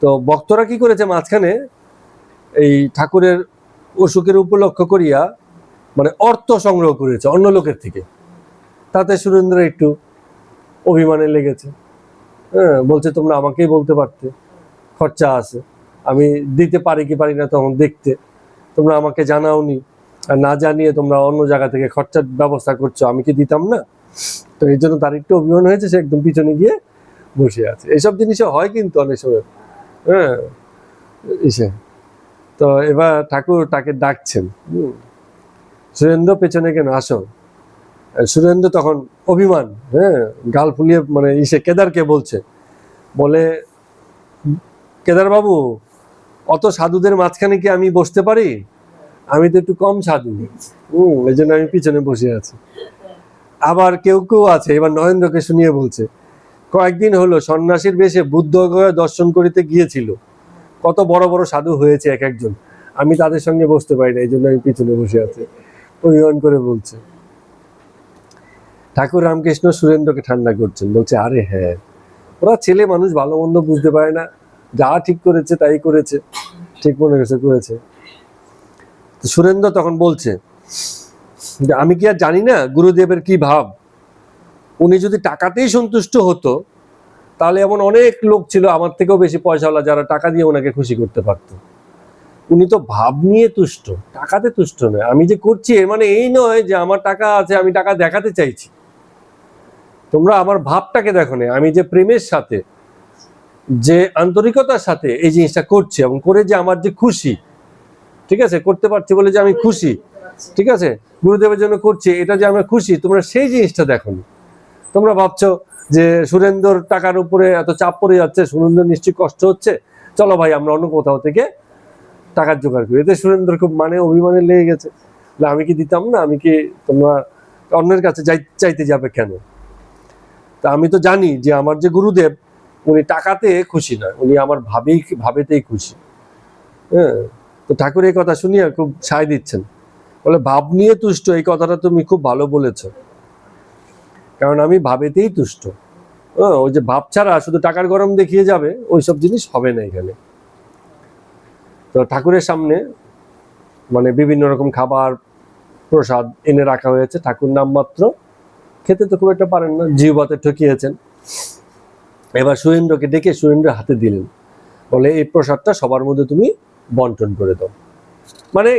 তো ভক্তরা কি করেছে, মাঝখানে এই ঠাকুরের অসুখের উপলক্ষ করিয়া মানে অর্থ সংগ্রহ করেছে অন্য লোকের থেকে, তাতে সুরেন্দ্র একটু অভিমানে লেগেছে। হ্যাঁ, বলছে তোমরা আমাকেই বলতে পারতে, খরচা আছে, আমি দিতে পারি কি পারি না তখন দেখতে, তোমরা আমাকে জানাওনি, আর না জানিয়ে তোমরা অন্য জায়গা থেকে খরচার ব্যবস্থা করছো, আমি কি দিতাম না? তো এই জন্য তার একটু অভিমান হয়েছে, সে একদম পিছনে গিয়ে বসে আছে। এসব জিনিসও হয় কিন্তু অনেক সময়। হ্যাঁ, এসে তো এবার ঠাকুর তাকে ডাকছেন, সুরেন্দ্র পেছনে কেন, আসো। সুরেন্দ্র তখন অভিমান, হ্যাঁ, গাল ফুলিয়ে মানে কেদারকে বলছে, বলে কেদার বাবু, অত সাধুদের মাঝখানে কি আমি বসতে পারি? আমি তো একটু কম সাধু, এই জন্য আমি পিছনে বসে আছি। আবার কেউ কেউ আছে, এবার নরেন্দ্রকে শুনিয়ে বলছে, কয়েকদিন হলো সন্ন্যাসীর বেশে বুদ্ধগয়া দর্শন করিতে গিয়েছিল, কত বড় বড় সাধু হয়েছে এক একজন, আমি তাদের সঙ্গে বসতে পারি না, এই জন্য আমি পিছনে বসে আছি, অভিমান করে বলছে। ঠাকুর রামকৃষ্ণ সুরেন্দ্রকে ঠান্ডা করছেন, বলছে আরে হ্যাঁ, ওরা ছেলে মানুষ, ভালো মন্দ বুঝতে পারে না, যা ঠিক করেছে তাই করেছে, ঠিক মনে করেছে। সুরেন্দ্র তখন বলছে যে আমি কি আর জানি না গুরুদেবের কি ভাব, উনি যদি টাকাতেই সন্তুষ্ট হতো তাহলে এমন অনেক লোক ছিল আমার থেকেও বেশি পয়সাওয়ালা, যারা টাকা দিয়ে ওনাকে খুশি করতে পারত। উনি তো ভাব নিয়ে তুষ্ট, টাকাতে তুষ্ট নয়। আমি যে করছি এর মানে এই নয় যে আমার টাকা আছে, আমি টাকা দেখাতে চাইছি। তোমরা আমার ভাবটাকে দেখো না, আমি যে প্রেমের সাথে, যে আন্তরিকতার সাথে এই জিনিসটা করছি, এবং করে যে আমার যে খুশি, ঠিক আছে, করতে পারছি বলে যে আমি খুশি, ঠিক আছে, গুরুদেবের জন্য করছি, এটা যে আমরা খুশি, তোমরা সেই জিনিসটা দেখো নি। তোমরা ভাবছো যে সুরেন্দ্রর টাকার উপরে এত চাপ পড়ে যাচ্ছে, সুরেন্দ্র নিশ্চয়ই কষ্ট হচ্ছে, চলো ভাই আমরা অন্য কোথাও থেকে টাকার জোগাড় করি। এতে সুরেন্দ্র খুব অভিমানে লেগে গেছে, আমি কি দিতাম না, আমি কি তোমরা অন্যের কাছে চাইতে যাবে কেন? তা আমি তো জানি যে আমার যে গুরুদেব উনি টাকাতে খুশি নয়, উনি আমার ভাবেতেই খুশি। হ্যাঁ, তো ঠাকুর এই কথা শুনিয়ে খুব সায় দিচ্ছেন, বলে ভাব নিয়ে তুষ্ট, এই কথাটা তুমি খুব ভালো বলেছো, কারণ আমি ভাবেতেই তুষ্ট। ওই যে ভাব ছাড়া শুধু টাকার গরম দেখিয়ে যাবে, ওইসব জিনিস হবে না এখানে। তো ঠাকুরের সামনে বিভিন্ন রকম খাবার প্রসাদ এনে রাখা হয়েছে, ঠাকুর নামমাত্র, খেতে তো খুব একটা পারেন না, জিহ্বাতে ঠকিয়েছেন। এবার সুরেন্দ্রকে ডেকে সুরেন্দ্র হাতে দিলেন, বলে এই প্রসাদটা সবার মধ্যে তুমি বন্টন করে দাও,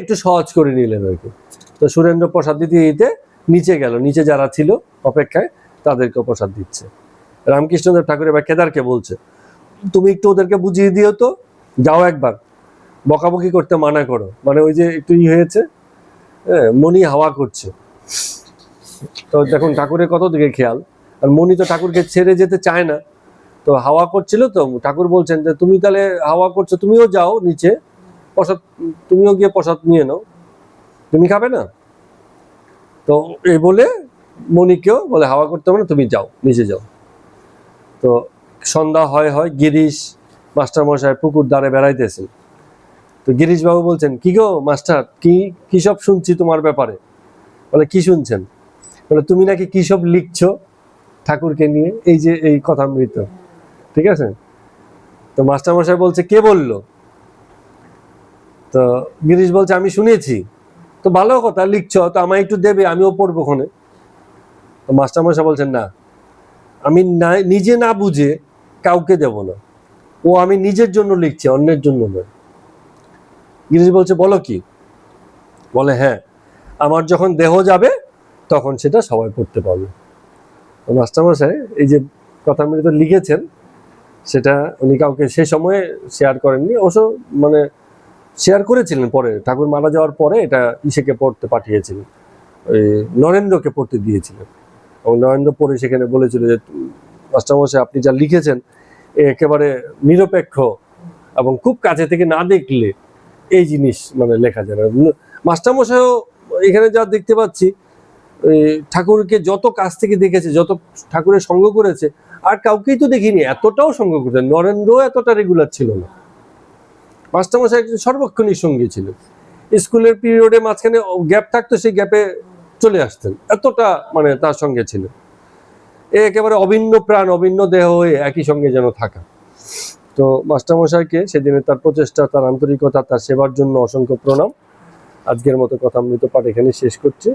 একটু সহজ করে নিলেন আর কি। তো সুরেন্দ্র প্রসাদ দিতে দিতে নিচে গেল, নিচে যারা ছিল অপেক্ষায় তাদেরকে প্রসাদ দিচ্ছে। রামকৃষ্ণদেব ঠাকুর এবার কেদারকে বলছে, তুমি একটু ওদেরকে বুঝিয়ে দিও তো, যাও একবার, বকাবকি করতে মানা করো, ওই যে একটু হয়েছে, মনি হাওয়া করছে। তো দেখুন ঠাকুরের কত দিকে খেয়াল, আর মনি তো ঠাকুরকে ছেড়ে যেতে চায় না, তো হাওয়া করছিল, তো ঠাকুর বলছেন যে তুমি তাহলে হাওয়া করছো, তুমিও যাও নিচে, প্রসাদ তুমিও গিয়ে প্রসাদ নিয়ে নাও, তুমি খাবে না? তো এই বলে মনিকেও বলে হাওয়া করতে হবে না, তুমি যাও, নিচে যাও। তো সন্ধ্যা হয় গিরিশ মাস্টার মশাই পুকুর ধারে বেড়াইতেছেন। তো গিরিশ বাবু বলছেন, কি গো মাস্টার, কি সব শুনছি তোমার ব্যাপারে? বলে কি শুনছেন? বলে তুমি নাকি কি সব লিখছো ঠাকুরকে নিয়ে, এই যে এই কথামৃত, ঠিক আছে? তো মাস্টার মশাই বলছে, কে বললো? তো গিরিশ বলছে, আমি শুনেছি। তো ভালো কথা, লিখছো তো আমায় একটু দেবে, আমিও পড়বো ওখানে। তো মাস্টার মশাই বলছেন, না, আমি নিজে না বুঝে কাউকে দেব না, ও আমি নিজের জন্য লিখছি, অন্যের জন্য নয়। গিরিশ বলছে, বলো কি? বলে, হ্যাঁ, আমার যখন দেহ যাবে তখন সেটা সবাই পড়তে পারবে। তো মাস্টারমশাই এই যে কথামৃত লিখেছেন সেটা উনি কাউকে সে সময়ে শেয়ার করেননি, অবশ্য শেয়ার করেছিলেন পরে, ঠাকুর মারা যাওয়ার পরে এটা ইসেকে পড়তে পাঠিয়েছিলেন, ওই নরেন্দ্রকে পড়তে দিয়েছিলেন, এবং নরেন্দ্র পড়ে সেখানে বলেছিল যে মাস্টারমশাই আপনি যা লিখেছেন একেবারে নিরপেক্ষ, এবং খুব কাছে থেকে না দেখলে এই জিনিস লেখা যায় না। মাস্টারমশাইও এখানে যা দেখতে পাচ্ছি, ঠাকুরকে যত কাছ থেকে দেখেছে, যত ঠাকুরের সঙ্গ করেছে, আর কাউকেই তো দেখিনি এতটাও সঙ্গ করতে। নরেন্দ্রও এতটা রেগুলার ছিল না, মাস্টারমশাই একজন সর্বক্ষণিক সঙ্গী ছিল, স্কুলের পিরিয়ডে মাঝখানে গ্যাপ থাকতো, সেই গ্যাপে চলে আসতেন, এতটা তার সঙ্গে ছিল। একেবারে অভিন্ন প্রাণ, অভিন্ন দেহ হয়ে একই সঙ্গে যেন থাকা। তো মাস্টারমশাইকে সেদিনে তার প্রচেষ্টা, তার আন্তরিকতা, তার সেবার জন্য অসংখ্য প্রণাম। আজকের মতো কথামৃত পাঠ এখানে শেষ করছি।